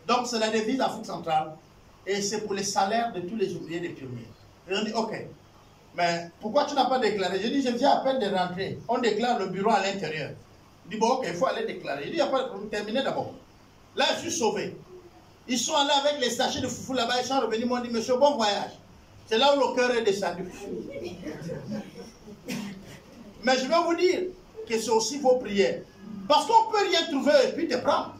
Donc, c'est la devise Afrique centrale. Et c'est pour les salaires de tous les ouvriers des pionniers. Ils ont dit, ok. Mais pourquoi tu n'as pas déclaré? J'ai dit, je viens à peine de rentrer. On déclare le bureau à l'intérieur. Il dit, bon, ok, il faut aller déclarer. Il dit, il n'y a pas de problème, terminez d'abord. Là, je suis sauvé. Ils sont allés avec les sachets de foufou là-bas, ils sont revenus, ils m'ont dit, monsieur, bon voyage. C'est là où le cœur est descendu. Mais je vais vous dire que c'est aussi vos prières. Parce qu'on ne peut rien trouver et puis te prendre.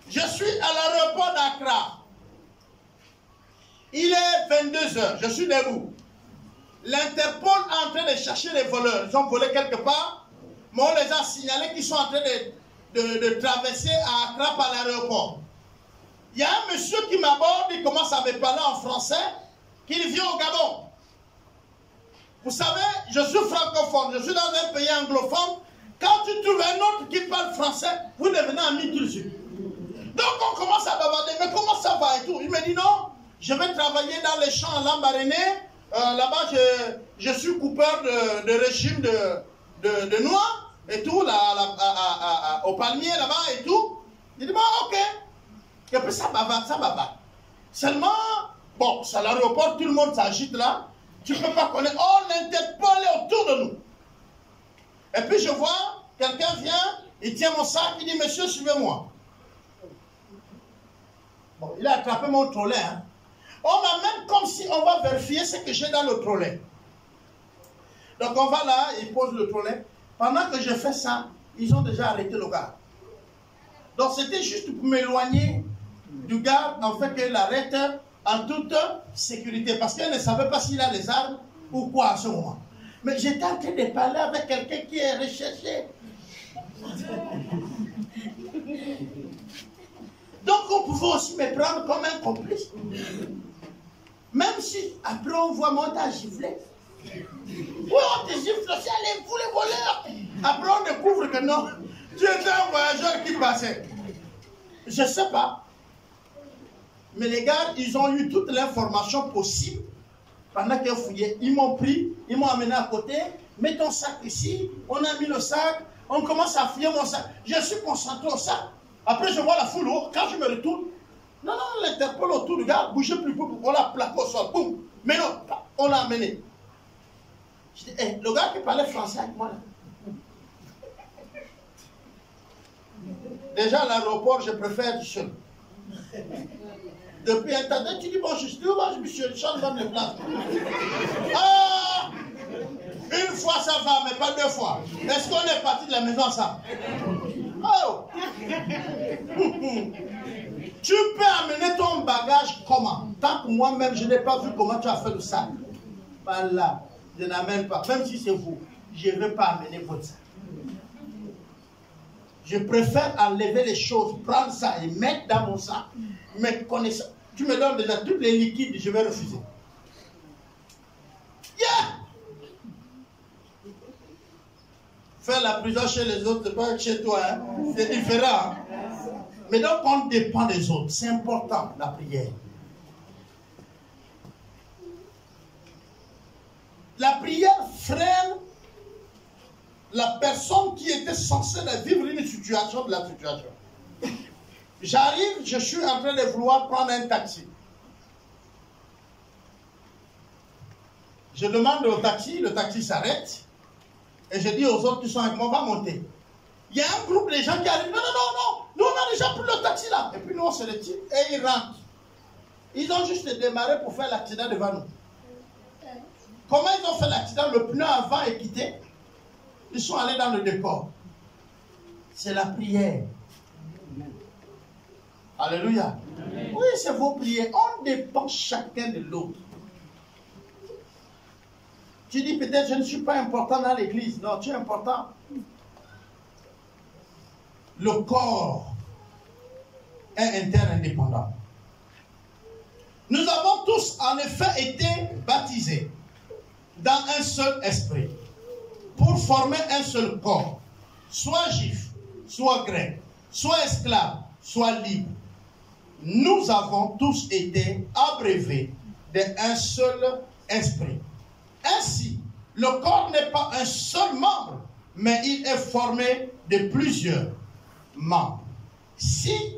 Je suis à l'aéroport d'Accra. Il est 22 h, je suis debout. L'Interpol est en train de chercher les voleurs. Ils ont volé quelque part, mais on les a signalés qu'ils sont en train de traverser à Accra par l'aéroport. Il y a un monsieur qui m'aborde, il commence à me parler en français, qu'il vient au Gabon. Vous savez, je suis francophone, je suis dans un pays anglophone. Quand tu trouves un autre qui parle français, vous devenez ami tout de suite. Donc on commence à bavarder, mais comment ça va et tout? Il me dit non, je vais travailler dans les champs à Lambaréné. Là-bas, je suis coupeur de régime de noix et tout, au palmier là-bas et tout. Il dit bon, ok. Et puis ça bavarde, ça bavarde. Seulement, bon, c'est à l'aéroport, tout le monde s'agite là. Tu ne peux pas connaître. Oh, l'Interpol est autour de nous. Et puis je vois, quelqu'un vient, il tient mon sac, il dit, monsieur, suivez-moi. Bon, il a attrapé mon trolley. Hein. On m'amène comme si on va vérifier ce que j'ai dans le trolley. Donc on va là, il pose le trolley. Pendant que je fais ça, ils ont déjà arrêté le gars. Donc c'était juste pour m'éloigner du gars, en fait, qu'il arrête en toute sécurité. Parce qu'elle ne savait pas s'il a les armes ou quoi à ce moment. Mais j'étais en train de parler avec quelqu'un qui est recherché. Donc on pouvait aussi me prendre comme un complice. Même si après on voit monter à gifler. Oui, on te gifle aussi, allez, vous les voleurs. Après on découvre que non, Tu étais un voyageur qui passait. Je ne sais pas. Mais les gars, ils ont eu toute l'information possible pendant qu'ils fouillaient. Ils m'ont pris, ils m'ont amené à côté. Mets ton sac ici. On a mis le sac. On commence à fouiller mon sac. Je suis concentré au sac. Après, je vois la foule. Quand je me retourne, non, l'Interpol autour du gars, bougez plus. On l'a plaqué au sol. Boum. Mais non, on l'a amené. Je dis, hey, le gars qui parlait français avec moi là. Déjà à l'aéroport, je préfère être seul. Depuis un temps, tu dis, bon, je suis où, je me suis change dans mes places. Ah! Une fois ça va, mais pas deux fois. Est-ce qu'on est parti de la maison ensemble? Oh! Tu peux amener ton bagage comment? Tant que moi-même, je n'ai pas vu comment tu as fait le sac. Voilà, je n'amène pas. Même si c'est vous, je ne vais pas amener votre sac. Je préfère enlever les choses, prendre ça et mettre dans mon sac. Mais connaissant, tu me donnes déjà tous les liquides, je vais refuser. Yeah! Faire la prison chez les autres, c'est pas chez toi, hein? C'est différent. Hein? Mais donc on dépend des autres. C'est important, la prière. La prière freine la personne qui était censée vivre une situation de la situation. J'arrive, je suis en train de vouloir prendre un taxi. Je demande au taxi, le taxi s'arrête. Et je dis aux autres qui sont avec moi, on va monter. Il y a un groupe de gens qui arrivent. Non, nous on a déjà pris le taxi là. Et puis nous on se retire et ils rentrent. Ils ont juste démarré pour faire l'accident devant nous. Comment ils ont fait l'accident? Le pneu avant est quitté. Ils sont allés dans le décor. C'est la prière. Alléluia. Amen. Oui, c'est vos prières. On dépend chacun de l'autre. Tu dis peut-être je ne suis pas important dans l'église. Non, tu es important. Le corps est interindépendant. Nous avons tous en effet été baptisés dans un seul esprit pour former un seul corps, soit juif, soit grec, soit esclave, soit libre. Nous avons tous été abreuvés d'un seul esprit. Ainsi, le corps n'est pas un seul membre, mais il est formé de plusieurs membres. Si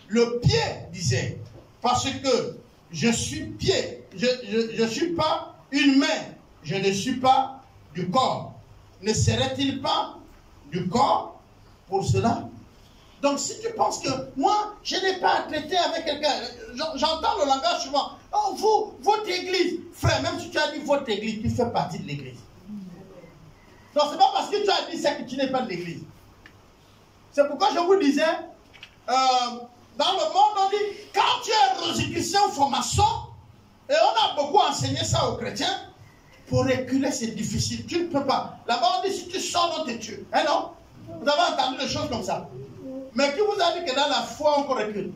le pied disait, parce que je suis pied, je ne suis pas une main, je ne suis pas du corps, ne serait-il pas du corps pour cela? Donc si tu penses que moi, je n'ai pas à traiter avec quelqu'un, j'entends le langage souvent, oh vous, votre église, frère, même si tu as dit votre église, tu fais partie de l'église. Donc c'est pas parce que tu as dit ça que tu n'es pas de l'église. C'est pourquoi je vous disais, dans le monde on dit, quand tu es rosicrucien ou franc-maçon, et on a beaucoup enseigné ça aux chrétiens, pour reculer c'est difficile, tu ne peux pas. Là-bas on dit, si tu sors, on te tue. Hein, non? Vous avez entendu des choses comme ça. Mais qui vous a dit que dans la foi, on recule?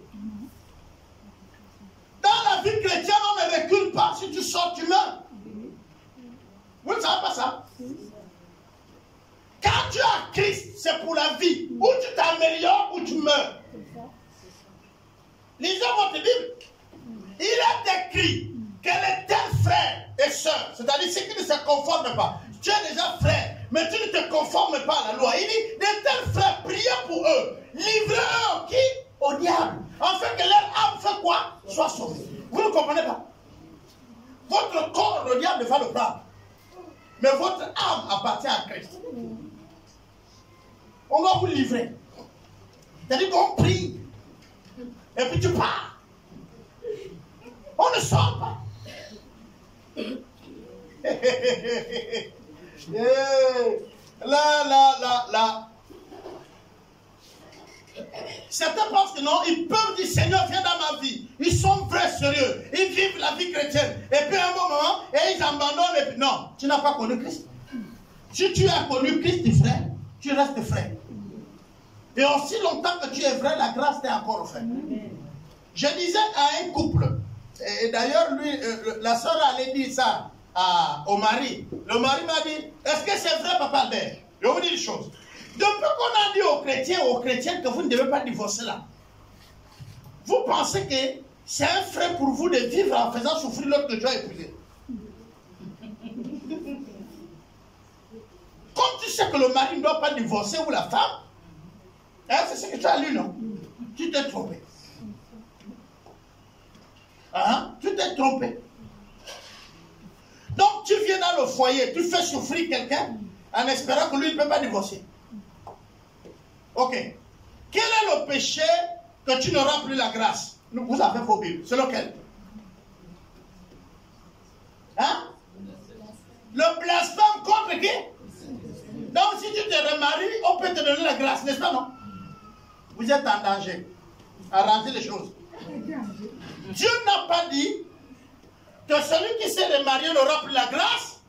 Dans la vie chrétienne, on ne recule pas. Si tu sors, tu meurs. Vous ne savez pas ça? Quand tu as Christ, c'est pour la vie. Ou tu t'améliores ou tu meurs. Lisez votre Bible. Il est écrit que les tels frères et sœurs, c'est-à-dire ceux qui ne se conforment pas, tu es déjà frère, mais tu ne te conformes pas à la loi. Il dit, les tels frères, priez pour eux. Livrez-eux qui? Au diable. Afin que leur âme fait quoi? Soit sauvée. Vous ne comprenez pas? Votre corps, le diable va le prendre. Mais votre âme appartient à Christ. On va vous livrer. C'est-à-dire qu'on prie. Et puis tu pars. On ne sort pas. Là. Certains pensent que non, ils peuvent dire Seigneur, viens dans ma vie. Ils sont vrais, sérieux. Ils vivent la vie chrétienne. Et puis à un moment, et ils abandonnent. Et puis non, tu n'as pas connu Christ. Si tu as connu Christ, frère, tu restes frère. Et aussi longtemps que tu es vrai, la grâce t'est encore offerte. Je disais à un couple, et d'ailleurs, lui, la soeur allait dire ça au mari. Le mari m'a dit, est-ce que c'est vrai, Papa Albert? Je vais vous dire une chose. Depuis qu'on a dit aux chrétiens que vous ne devez pas divorcer là, vous pensez que c'est un frein pour vous de vivre en faisant souffrir l'autre que tu as épousé. Comme tu sais que le mari ne doit pas divorcer ou la femme, hein, c'est ce que tu as lu, non? Tu t'es trompé. Hein? Tu t'es trompé. Donc tu viens dans le foyer, tu fais souffrir quelqu'un en espérant que lui ne peut pas divorcer. Ok. Quel est le péché que tu n'auras plus la grâce? Vous avez vos Bibles. C'est lequel? Hein? Le blasphème contre qui? Donc si tu te remaries, on peut te donner la grâce, n'est-ce pas, non? Vous êtes en danger. Arrangez les choses. Dieu n'a pas dit que celui qui s'est remarié n'aura plus la grâce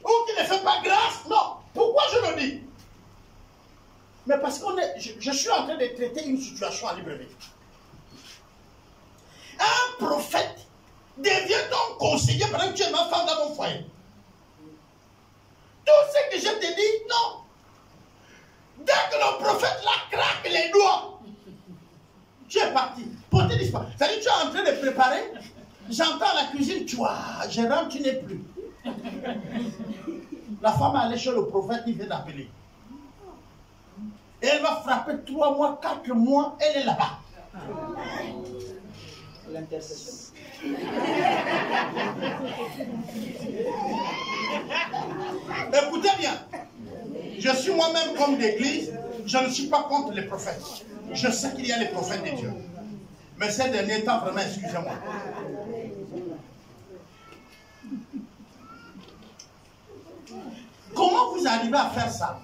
ou qui ne fait pas grâce. Non. Pourquoi je le dis? Mais parce que je suis en train de traiter une situation à Libreville. Un prophète devient donc conseiller pendant que tu es ma femme dans mon foyer. Tout ce que je te dis, non. Dès que le prophète la craque les doigts, tu es parti. Pour te dire, c'est-à-dire tu es en train de préparer, j'entends la cuisine, tu vois, je rentre, tu n'es plus. La femme est allée chez le prophète, il vient d'appeler. Et elle va frapper 3 mois, 4 mois, elle est là-bas. L'intercession. Écoutez bien, je suis moi-même comme d'église, je ne suis pas contre les prophètes. Je sais qu'il y a les prophètes de Dieu. Mais ces derniers temps, vraiment, excusez-moi. Comment vous arrivez à faire ça?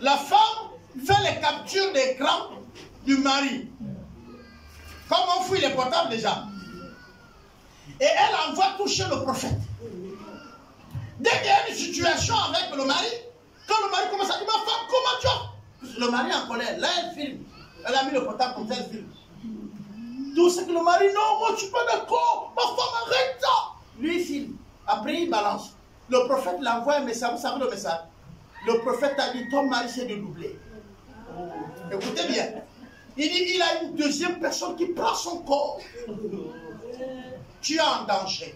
La femme fait les captures d'écran du mari. Comme on fouille les portables déjà. Et elle envoie toucher le prophète. Dès qu'il y a une situation avec le mari, quand le mari commence à dire, ma femme, comment tu as? Le mari en colère, là elle filme. Elle a mis le portable comme ça, elle filme. Tout ce que le mari, non, moi je ne suis pas d'accord, ma femme arrête ça. Lui il filme. Après il balance. Le prophète l'envoie un message, vous savez le message? Le prophète a dit, ton mari s'est dédoublé. Écoutez bien. Il dit, il a une deuxième personne qui prend son corps. Tu es en danger.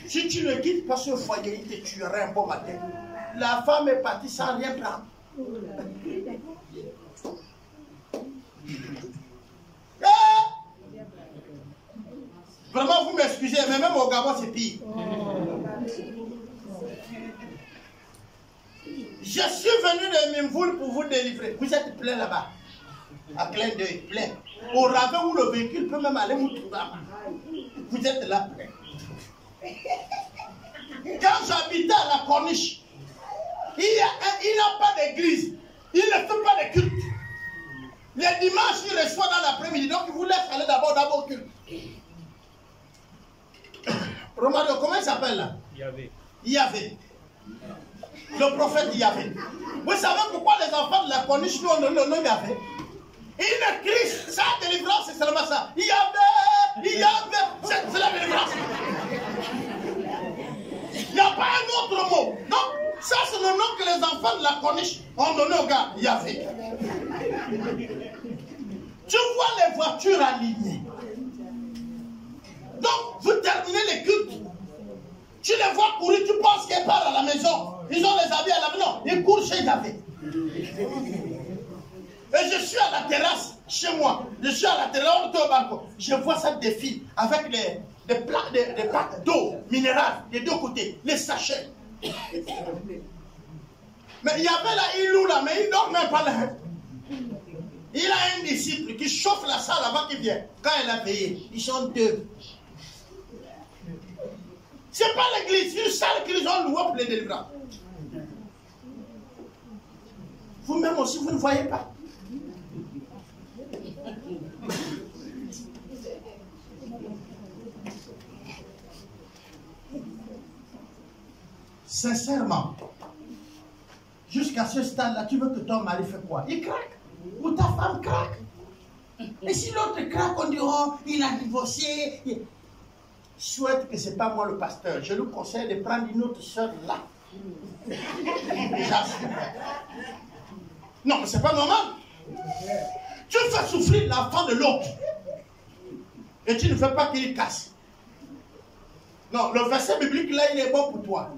Si tu ne quittes pas ce foyer, il te tuerait un bon matin. La femme est partie sans rien prendre. Vraiment, vous m'excusez, mais même au Gabon, c'est pire. Je suis venu de Mimvoul pour vous délivrer. Vous êtes plein là-bas. À clin d'œil, plein. Au ravin où le véhicule peut même aller vous trouver. Vous êtes là plein. Quand j'habitais à la Corniche, il n'a pas d'église. Il ne fait pas de culte. Les dimanches, il reçoit dans l'après-midi. Donc, il vous laisse aller d'abord au culte. Romario, comment il s'appelle là? Yahvé. Le prophète Yahvé. Vous savez pourquoi les enfants de la Corniche nous ont donné le nom Yahvé? Une crise, sa délivrance, c'est seulement ça. Yahvé, c'est la délivrance. Il n'y a pas un autre mot. Donc, ça c'est le nom que les enfants de la Corniche ont donné au gars, Yahvé. Tu vois les voitures alignées. Donc, vous terminez les cultes. Tu les vois courir, tu penses qu'ils partent à la maison. Ils ont les habits à la maison. Ils courent chez Yahvé. Et je suis à la terrasse, chez moi. Je suis à la terrasse, au balcon. Je vois ça défiler avec des plaques d'eau minérale des deux côtés, les sachets. Mais il y avait là, il loue là, mais il ne dort même pas là. Il a un disciple qui chauffe la salle avant qu'il vienne. Quand elle a payé, ils sont 2. C'est pas l'église, c'est une salle qu'ils ont louée pour les délivrants. Vous-même aussi, vous ne voyez pas. Sincèrement, jusqu'à ce stade-là, tu veux que ton mari fasse quoi? Il craque. Ou ta femme craque. Et si l'autre craque, on dit, oh, il a divorcé. souhaite que ce n'est pas moi le pasteur, je lui conseille de prendre une autre soeur là. J'assume. Non, mais ce n'est pas normal. Tu fais souffrir l'enfant de l'autre. Et tu ne fais pas qu'il casse. Non, le verset biblique là, il est bon pour toi.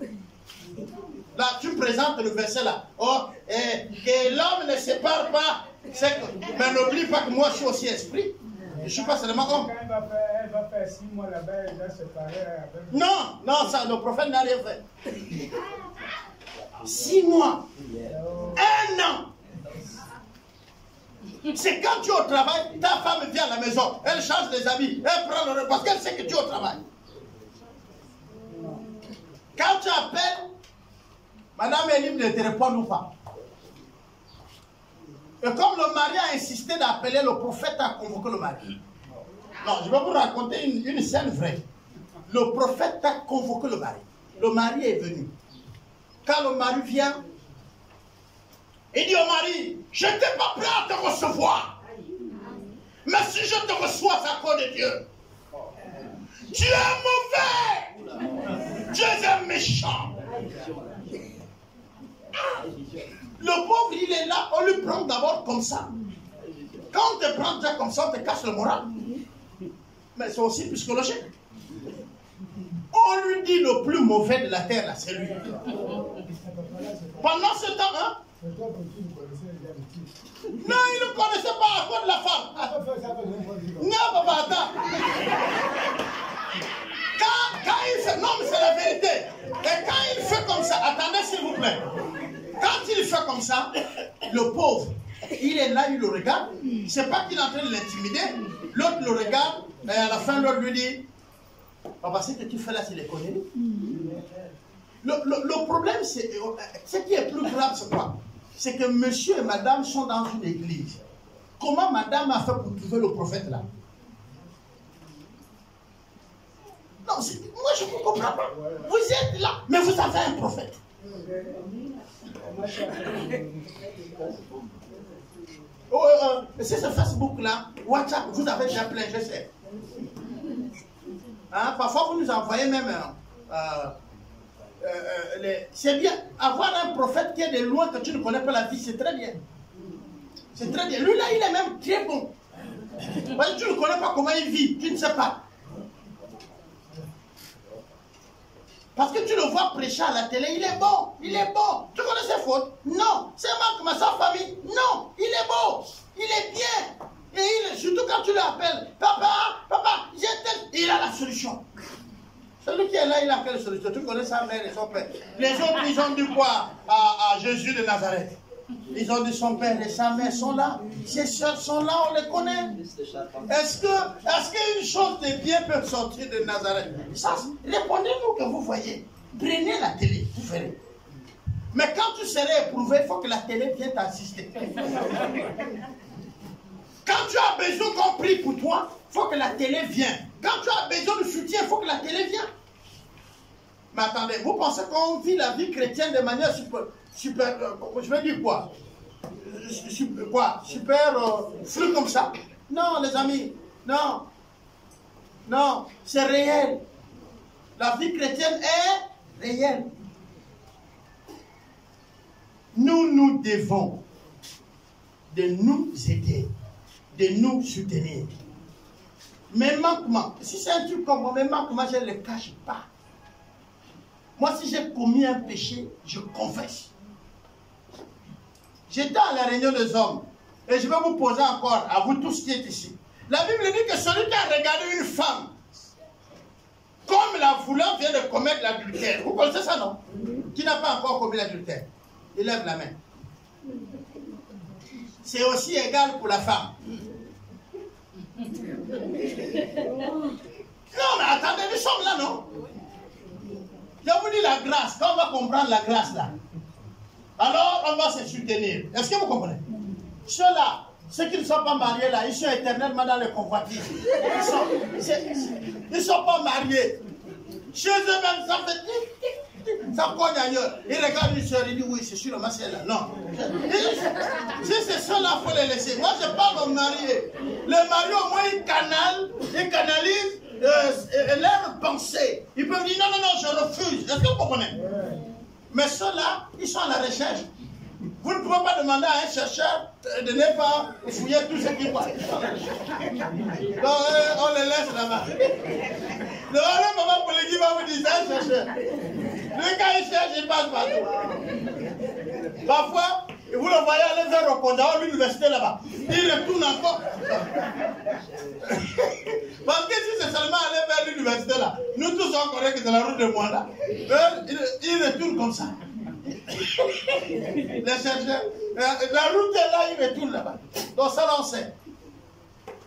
Là, tu présentes le verset là. Oh, que l'homme ne sépare pas. Mais n'oublie pas que moi, je suis aussi esprit. Je ne suis pas seulement homme. Elle va faire 6 mois là-bas, elle va se séparer avec... Non, non, ça, le prophète n'a rien fait. 6 mois. 1 an. C'est quand tu es au travail, ta femme vient à la maison, elle change des habits, elle prend le repas parce qu'elle sait que tu es au travail. Quand tu appelles, Madame est libre de te répondre ou pas. Et comme le mari a insisté d'appeler, le prophète a convoqué le mari. Non, je vais vous raconter une scène vraie. Le prophète a convoqué le mari. Le mari est venu. Quand le mari vient, il dit au mari, je n'étais pas prêt à te recevoir. Mais si je te reçois, c'est à cause de Dieu. Tu es mauvais. Tu es un méchant. Le pauvre, il est là, on lui prend d'abord comme ça. Quand on te prend déjà comme ça, on te casse le moral. Mais c'est aussi psychologique. On lui dit le plus mauvais de la terre, là, c'est lui. Pendant ce temps, hein? Non, il ne connaissait pas à cause de la femme. Non, papa, attends. Quand il fait, non, mais c'est la vérité. Et quand il fait comme ça, attendez s'il vous plaît. Quand il fait comme ça, le pauvre, il est là, il le regarde. C'est pas qu'il est en train de l'intimider. L'autre le regarde, et à la fin, l'autre lui dit, papa, ce que tu fais là, c'est les conneries. Le problème, c'est, ce qui est plus grave, c'est quoi? C'est que monsieur et madame sont dans une église. Comment madame a fait pour trouver le prophète là? Non, moi je ne comprends pas. Vous êtes là, mais vous avez un prophète. C'est ce Facebook là, WhatsApp, vous avez déjà plein, je sais. Hein, parfois vous nous envoyez même... c'est bien, avoir un prophète qui est de loin, que tu ne connais pas la vie, c'est très bien. C'est très bien. Lui là, il est même très bon. Parce que tu ne connais pas comment il vit, tu ne sais pas. Parce que tu le vois prêcher à la télé, il est bon, il est bon. Tu connais ses fautes? Non. C'est Marc, sa famille? Non. Il est beau, il est bien. Et surtout quand tu l'appelles, papa, il a la solution. Celui qui est là, il a quelle solution? Tu connais sa mère et son père. Les autres, ils ont dit quoi à Jésus de Nazareth? Ils ont dit son père et sa mère sont là. Ses soeurs sont là, on les connaît. Est-ce qu'une chose de bien peut sortir de Nazareth? Ça, répondez-nous que vous voyez. Prenez la télé, vous verrez. Mais quand tu serais éprouvé, il faut que la télé vienne t'assister. Quand tu as besoin qu'on prie pour toi, il faut que la télé vienne. Quand tu as besoin de soutien, il faut que la télé vienne. Mais attendez, vous pensez qu'on vit la vie chrétienne de manière super je vais dire quoi? Super flou comme ça? Non, les amis, non. Non, c'est réel. La vie chrétienne est réelle. Nous devons de nous aider, de nous soutenir. Mes manquements, si c'est un truc comme moi, mes manquements, je ne les cache pas. Moi, si j'ai commis un péché, je confesse. J'étais à la réunion des hommes, et je vais vous poser encore, à vous tous qui êtes ici. La Bible dit que celui qui a regardé une femme, comme la voulant, vient de commettre l'adultère. Vous connaissez ça, non? Qui n'a pas encore commis l'adultère? Il lève la main. C'est aussi égal pour la femme. Non, mais attendez, nous sommes là, non? Je vous dis la grâce, quand on va comprendre la grâce là, alors on va se soutenir. Est-ce que vous comprenez? Ceux-là, ceux qui ne sont pas mariés là, ils sont éternellement dans le convoitise. Ils ne sont pas mariés. Chez eux-mêmes, ça fait... Ça cogne ailleurs. Ils regardent une soeur, ils disent oui, c'est sûr, le masque est là. Non. Si c'est ceux-là, il faut les laisser. Moi, je parle aux mariés. Les mariés, au moins, ils canalisent leur pensée. Ils peuvent dire non, non, non, je refuse. Est-ce que vous comprenez? Mais ceux-là, ils sont à la recherche. Vous ne pouvez pas demander à un chercheur de ne pas fouiller tout ce qu'il voit. Donc, on les laisse là-bas. Le maman politique va vous dire, c'est un chercheur. Lui, quand il cherche, il passe partout. Parfois, vous le voyez aller vers Rokonda, à l'université là-bas. Il retourne encore. Parce que si c'est seulement aller vers l'université là, nous tous on connaît que c'est la route de Mwanda. Il retourne comme ça. Les chercheurs, la route est là, ils retournent là-bas. Donc ça l'on sait.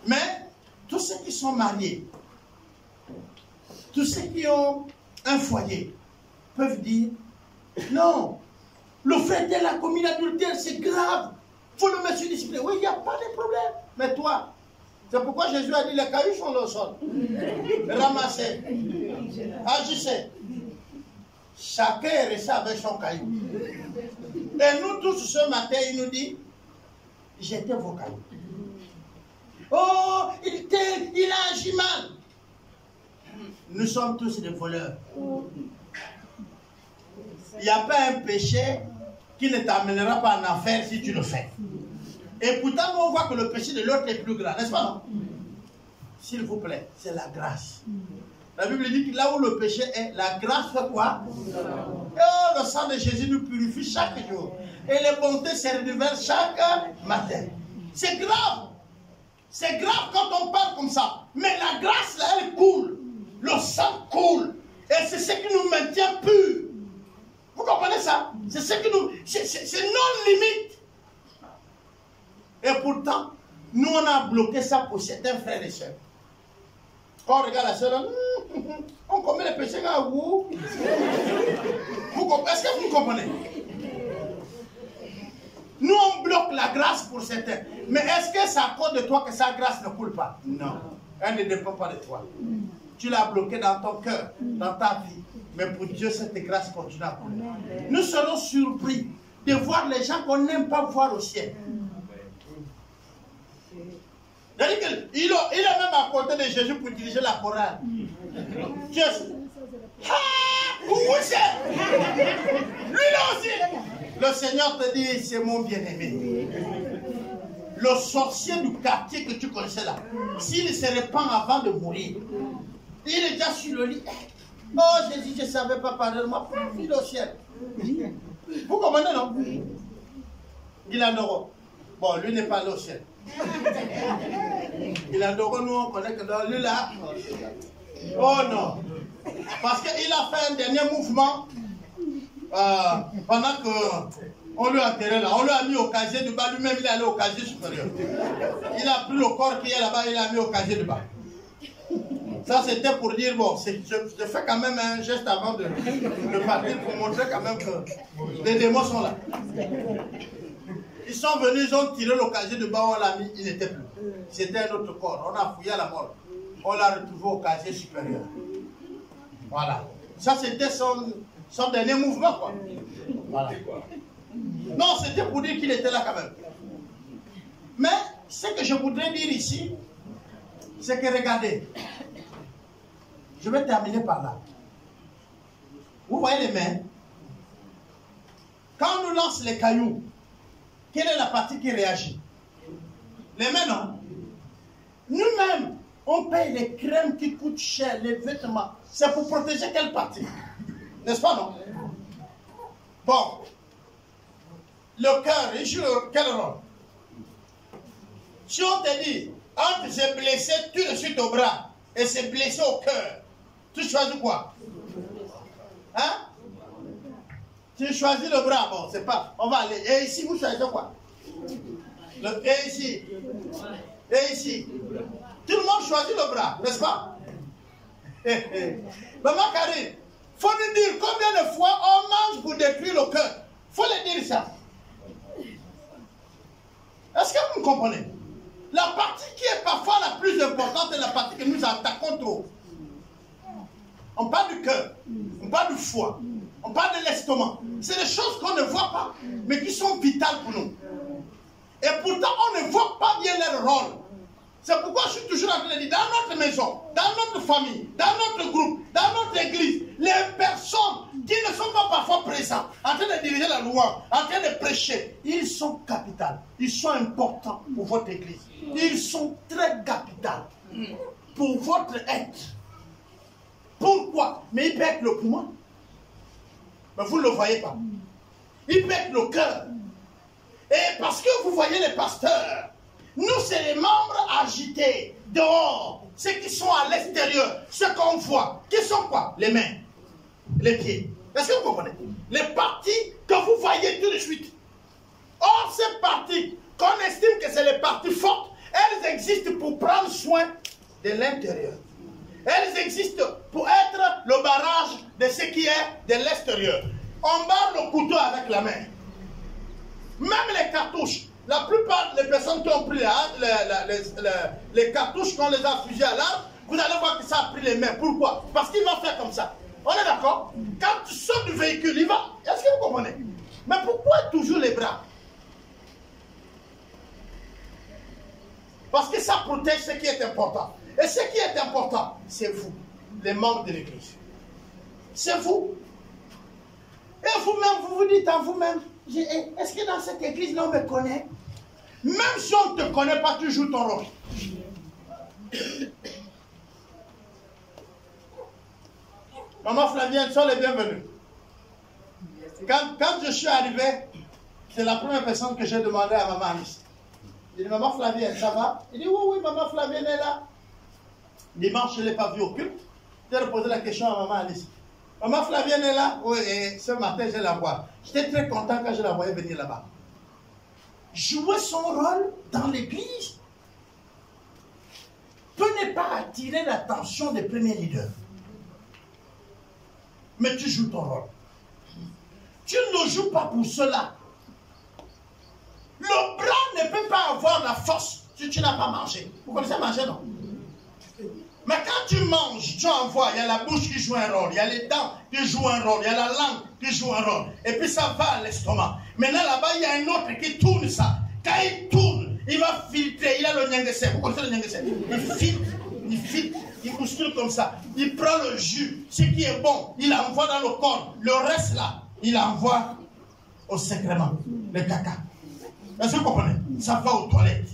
Mais tous ceux qui sont mariés, tous ceux qui ont un foyer, peuvent dire non, le frère tel a commis l'adultère, c'est grave, il faut le mettre sur discipline. Oui, il n'y a pas de problème. Mais toi, c'est pourquoi Jésus a dit les cailloux sont au sol. Ramassez, agissez. Chacun est resté avec son caillou. Et nous tous ce matin, il nous dit, jetez vos cailloux. Oh, il a agi mal. Nous sommes tous des voleurs. Il n'y a pas un péché qui ne t'amènera pas en enfer si tu le fais. Et pourtant, on voit que le péché de l'autre est plus grand, n'est-ce pas, non? S'il vous plaît, c'est la grâce. La Bible dit que là où le péché est, la grâce fait quoi? Oh, le sang de Jésus nous purifie chaque jour. Et les bontés se renouvellent chaque matin. C'est grave. C'est grave quand on parle comme ça. Mais la grâce, là, elle coule. Le sang coule. Et c'est ce qui nous maintient purs. Vous comprenez ça? C'est ce qui nous... C'est non limite. Et pourtant, nous, on a bloqué ça pour certains frères et sœurs. Quand on regarde la sœur, on commet les péchés à vous. Est-ce que vous comprenez? Nous, on bloque la grâce pour certains. Mais est-ce que c'est à cause de toi que sa grâce ne coule pas? Non. Elle ne dépend pas de toi. Tu l'as bloqué dans ton cœur, dans ta vie. Mais pour Dieu, cette grâce continue à couler. Nous serons surpris de voir les gens qu'on n'aime pas voir au ciel. Il est même à côté de Jésus pour diriger la chorale. Jésus. Oui, c'est. Lui là aussi. Le Seigneur te dit, c'est mon bien-aimé. Le sorcier du quartier que tu connaissais là, s'il se répand avant de mourir, il est déjà sur le lit. Oh Jésus, je ne savais pas parler de moi. Il est au ciel. Vous comprenez, non? Il a Noro. Bon, lui n'est pas allé au ciel. Il a Noro, nous on connaît que dans lui là. Oh non. Parce qu'il a fait un dernier mouvement pendant qu'on lui a enterré là. On lui a mis au casier du bas. Lui-même, il est allé au casier supérieur. Il a pris le corps qui est là-bas, il l'a mis au casier du bas. Ça, c'était pour dire, bon, je fais quand même un geste avant de partir pour montrer quand même que les démons sont là. Ils sont venus, ils ont tiré le casier de bas, on l'a mis, il n'était plus. C'était un autre corps. On a fouillé à la mort. On l'a retrouvé au casier supérieur. Voilà. Ça, c'était son dernier mouvement, quoi. Voilà. Non, c'était pour dire qu'il était là quand même. Mais, ce que je voudrais dire ici, c'est que regardez, je vais terminer par là. Vous voyez les mains? Quand on nous lance les cailloux, quelle est la partie qui réagit? Les mains, non? Nous-mêmes, on paye les crèmes qui coûtent cher, les vêtements. C'est pour protéger quelle partie? N'est-ce pas, non? Bon. Le cœur, il joue quel rôle? Si on te dit, entre se blesser tout de suite au bras et se blesser au cœur, tu choisis quoi? Hein? Tu choisis le bras, bon, c'est pas. On va aller. Et ici, vous choisissez quoi? Et ici. Et ici. Tout le monde choisit le bras, n'est-ce pas? Maman Karine, il faut nous dire combien de fois on mange pour détruire le cœur. Il faut le dire ça. Est-ce que vous me comprenez? La partie qui est parfois la plus importante est la partie que nous attaquons trop. On parle du cœur, on parle du foie, on parle de l'estomac. C'est des choses qu'on ne voit pas, mais qui sont vitales pour nous. Et pourtant, on ne voit pas bien leur rôle. C'est pourquoi je suis toujours en train de dire, dans notre maison, dans notre famille, dans notre groupe, dans notre église, les personnes qui ne sont pas parfois présentes, en train de diriger la louange, en train de prêcher, ils sont capitaux. Ils sont importants pour votre église. Ils sont très capitaux pour votre être. Pourquoi? Mais il peut être le poumon. Mais vous ne le voyez pas. Il peut être le cœur. Et parce que vous voyez les pasteurs, nous, c'est les membres agités, dehors, ceux qui sont à l'extérieur, ceux qu'on voit, qui sont quoi? Les mains, les pieds. Est-ce que vous comprenez? Les parties que vous voyez tout de suite. Or, ces parties, qu'on estime que c'est les parties fortes, elles existent pour prendre soin de l'intérieur. Elles existent pour être le barrage de ce qui est de l'extérieur. On barre le couteau avec la main. Même les cartouches. La plupart des personnes qui ont pris les cartouches, qu'on les a fusées à l'arme, vous allez voir que ça a pris les mains. Pourquoi? Parce qu'il va faire comme ça. On est d'accord? Quand tu sors du véhicule, il va. Est-ce que vous comprenez? Mais pourquoi toujours les bras? Parce que ça protège ce qui est important. Et ce qui est important, c'est vous, les membres de l'église. C'est vous. Et vous-même, vous vous dites à vous-même, est-ce que dans cette église, on me connaît? Même si on ne te connaît pas, tu joues ton rôle. Maman Flavienne, sois les bienvenus. Quand je suis arrivé, c'est la première personne que j'ai demandé à maman Alice. J'ai dit, maman Flavienne, ça va? Il dit, oui, maman Flavienne est là. Dimanche, je ne l'ai pas vu au culte. J'ai reposé la question à maman Alice. Maman Flavienne est là? Oui, et ce matin, je la vois. J'étais très content quand je la voyais venir là-bas. Jouer son rôle dans l'église peut ne pas attirer l'attention des premiers leaders. Mais tu joues ton rôle. Tu ne joues pas pour cela. Le bras ne peut pas avoir la force si tu n'as pas mangé. Vous connaissez manger, non? Mais quand tu manges, tu en vois, il y a la bouche qui joue un rôle, il y a les dents qui jouent un rôle, il y a la langue qui joue un rôle. Et puis ça va à l'estomac. Maintenant là-bas, il y a un autre qui tourne ça. Quand il tourne, il va filtrer. Il a le nyangese. Vous connaissez le nyangese? Il filtre, il bouscule comme ça. Il prend le jus, ce qui est bon, il envoie dans le corps. Le reste là, il envoie au sécrément, le caca. Est-ce que vous comprenez? Ça va aux toilettes.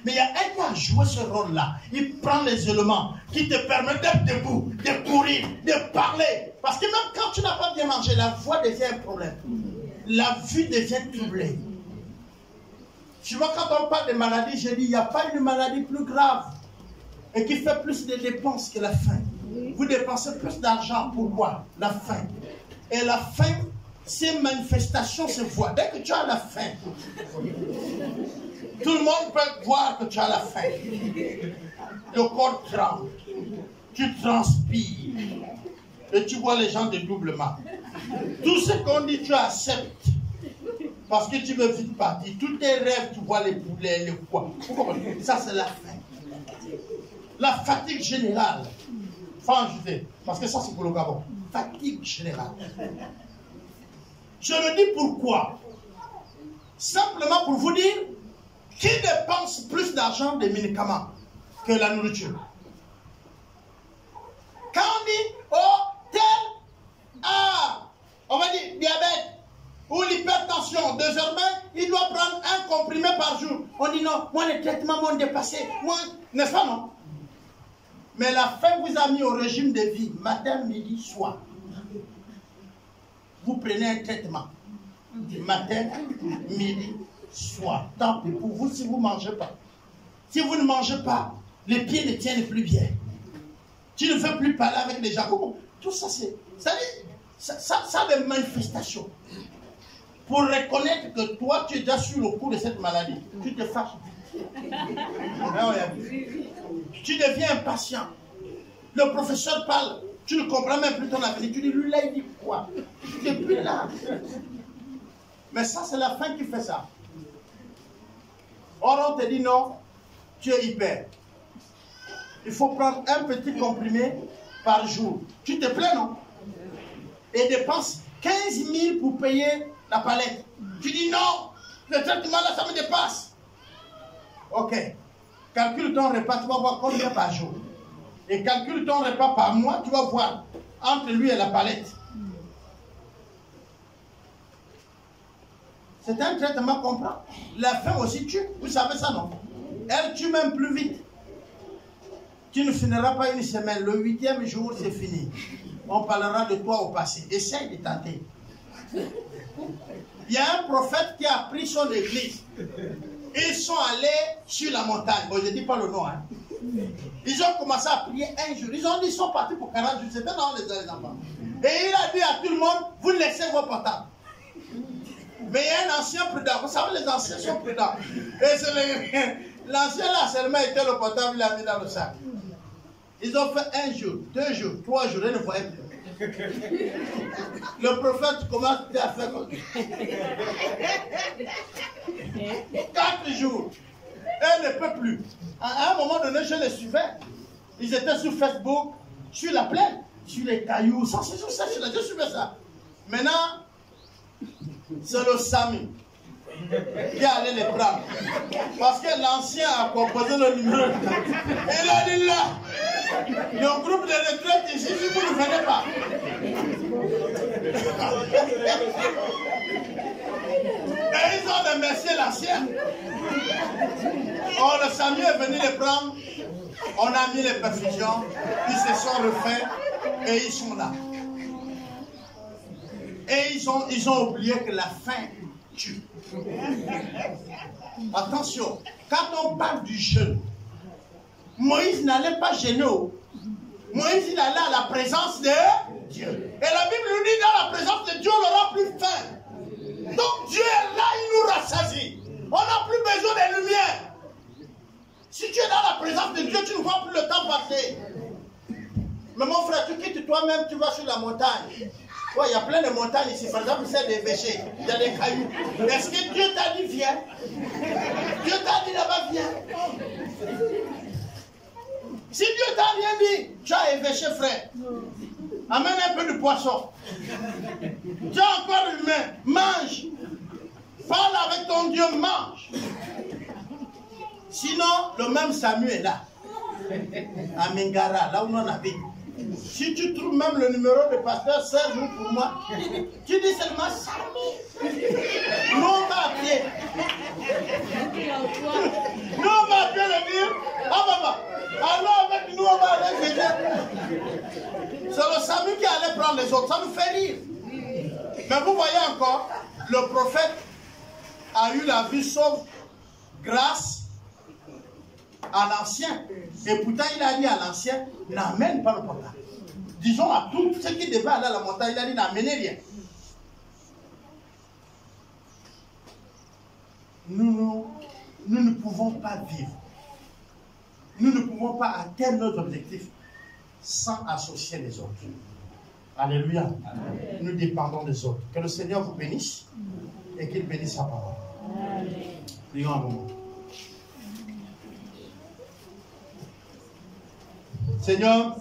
Mais il y a un qui a joué ce rôle-là. Il prend les éléments qui te permettent d'être debout, de courir, de parler. Parce que même quand tu n'as pas bien mangé, la voix devient un problème. La vue devient troublée. Tu vois, quand on parle de maladie, je dis, il n'y a pas une maladie plus grave et qui fait plus de dépenses que la faim. Vous dépensez plus d'argent. Pourquoi? La faim. Et la faim, ces manifestations se voient. Dès que tu as la faim, tout le monde peut voir que tu as la faim. Le corps tremble. Tu transpires. Et tu vois les gens dédoublement. Tout ce qu'on dit, tu acceptes. Parce que tu veux vite partir. Tous tes rêves, tu vois les poulets, les quoi. Ça, c'est la faim. La fatigue générale. Faut en ajouter. Parce que ça, c'est pour le Gabon. Fatigue générale. Je le dis pourquoi? Simplement pour vous dire qui dépense plus d'argent des médicaments que la nourriture. Quand on dit, oh, tel on va dire diabète ou l'hypertension, désormais, il doit prendre un comprimé par jour. On dit non, moi les traitements m'ont dépassé. N'est-ce pas, non? Mais la faim vous a mis au régime de vie, matin, midi, soir. Vous prenez un traitement, matin, midi, soir. Tant pis pour vous si vous ne mangez pas. Si vous ne mangez pas, les pieds ne tiennent plus bien. Tu ne veux plus parler avec les gens. Tout ça, c'est... Ça a des manifestations. Pour reconnaître que toi, tu es déjà sur le coup de cette maladie, tu te fâches vite. Tu deviens impatient. Le professeur parle, tu ne comprends même plus ton avenir. Tu dis, lui là, il dit quoi? Tu n'es plus là. Mais ça, c'est la faim qui fait ça. Or, on te dit non, tu es hyper. Il faut prendre un petit comprimé par jour. Tu te plains, non? Et dépense 15 000 pour payer la palette. Tu dis non, le traitement là, ça me dépasse. Ok. Calcule ton repas, tu vas voir combien par jour. Et calcule ton repas par mois, tu vas voir entre lui et la palette. C'est un traitement qu'on prend. La faim aussi tue. Vous savez ça, non? Elle tue même plus vite. Tu ne finiras pas une semaine. Le 8e jour, c'est fini. On parlera de toi au passé. Essaye de tenter. Il y a un prophète qui a pris son église. Ils sont allés sur la montagne. Bon, je ne dis pas le nom. Hein. Ils ont commencé à prier un jour. Ils ont dit, ils sont partis pour 40 jours. C'était dans les enfants. Et il a dit à tout le monde, vous laissez vos portables. Mais il y a un ancien prudent. Vous savez, les anciens sont prudents. Et l'ancien là seulement était le portable, il l'a mis dans le sac. Ils ont fait 1 jour, 2 jours, 3 jours, ils ne voyaient plus. Le prophète commence à faire comme 4 jours. Elle ne peut plus. À un moment donné, je les suivais. Ils étaient sur Facebook, sur la plaine, sur les cailloux, sans cesse, je suivais ça. Maintenant, c'est le Sami qui allait les prendre. Parce que l'ancien a composé le numéro. Et il a dit là, le groupe de retraite ici, si vous ne venez pas. Et ils ont remercié l'ancien. Oh, le Sami est venu les prendre. On a mis les perfusions. Ils se sont refaits. Et ils sont là. Et ils ont oublié que la faim tue. Attention, quand on parle du jeûne, Moïse n'allait pas jeûner. Moïse, il allait à la présence de Dieu. Et la Bible nous dit, dans la présence de Dieu, on n'aura plus faim. Donc Dieu est là, il nous rassasie. On n'a plus besoin des lumières. Si tu es dans la présence de Dieu, tu ne vois plus le temps passer. Mais mon frère, tu quittes toi-même, tu vas sur la montagne. Ouais, il y a plein de montagnes ici. Par exemple, c'est des véchés, il y a des cailloux. Est-ce que Dieu t'a dit viens? Dieu t'a dit là-bas viens. Si Dieu t'a rien dit, tu as évéché, frère. Amène un peu de poisson. Tu as encore une main, mange. Parle avec ton Dieu, mange. Sinon, le même Samuel est là. À Mingara, là où on habite. Si tu trouves même le numéro de pasteur Serge pour moi, tu dis seulement Samy. Nous on va appeler. Nous on va appeler le dire. Ah papa, alors avec nous on va aller aider. C'est le Samy qui allait prendre les autres. Ça nous fait rire. Mais vous voyez encore, le prophète a eu la vie sauve grâce à l'ancien. Et pourtant, il a dit à l'ancien, n'amène pas le portable. Disons à tous ceux qui devaient aller à la montagne, il a dit, n'amenez rien. Nous ne pouvons pas vivre. Nous ne pouvons pas atteindre notre objectif sans associer les autres. Alléluia. Amen. Nous dépendons des autres. Que le Seigneur vous bénisse et qu'il bénisse sa parole. Prions un moment. Seigneur,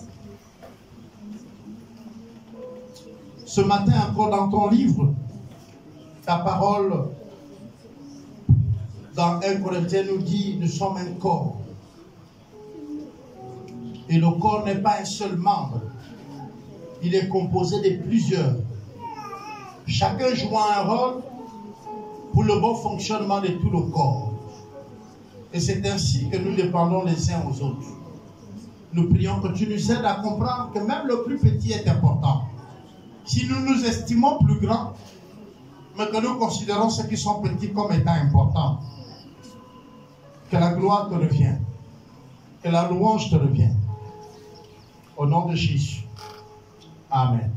ce matin encore dans ton livre, ta parole dans 1 Corinthiens nous dit, nous sommes un corps. Et le corps n'est pas un seul membre. Il est composé de plusieurs. Chacun jouant un rôle pour le bon fonctionnement de tout le corps. Et c'est ainsi que nous dépendons les uns aux autres. Nous prions que tu nous aides à comprendre que même le plus petit est important. Si nous nous estimons plus grands, mais que nous considérons ceux qui sont petits comme étant importants, que la gloire te revienne, que la louange te revienne. Au nom de Jésus. Amen.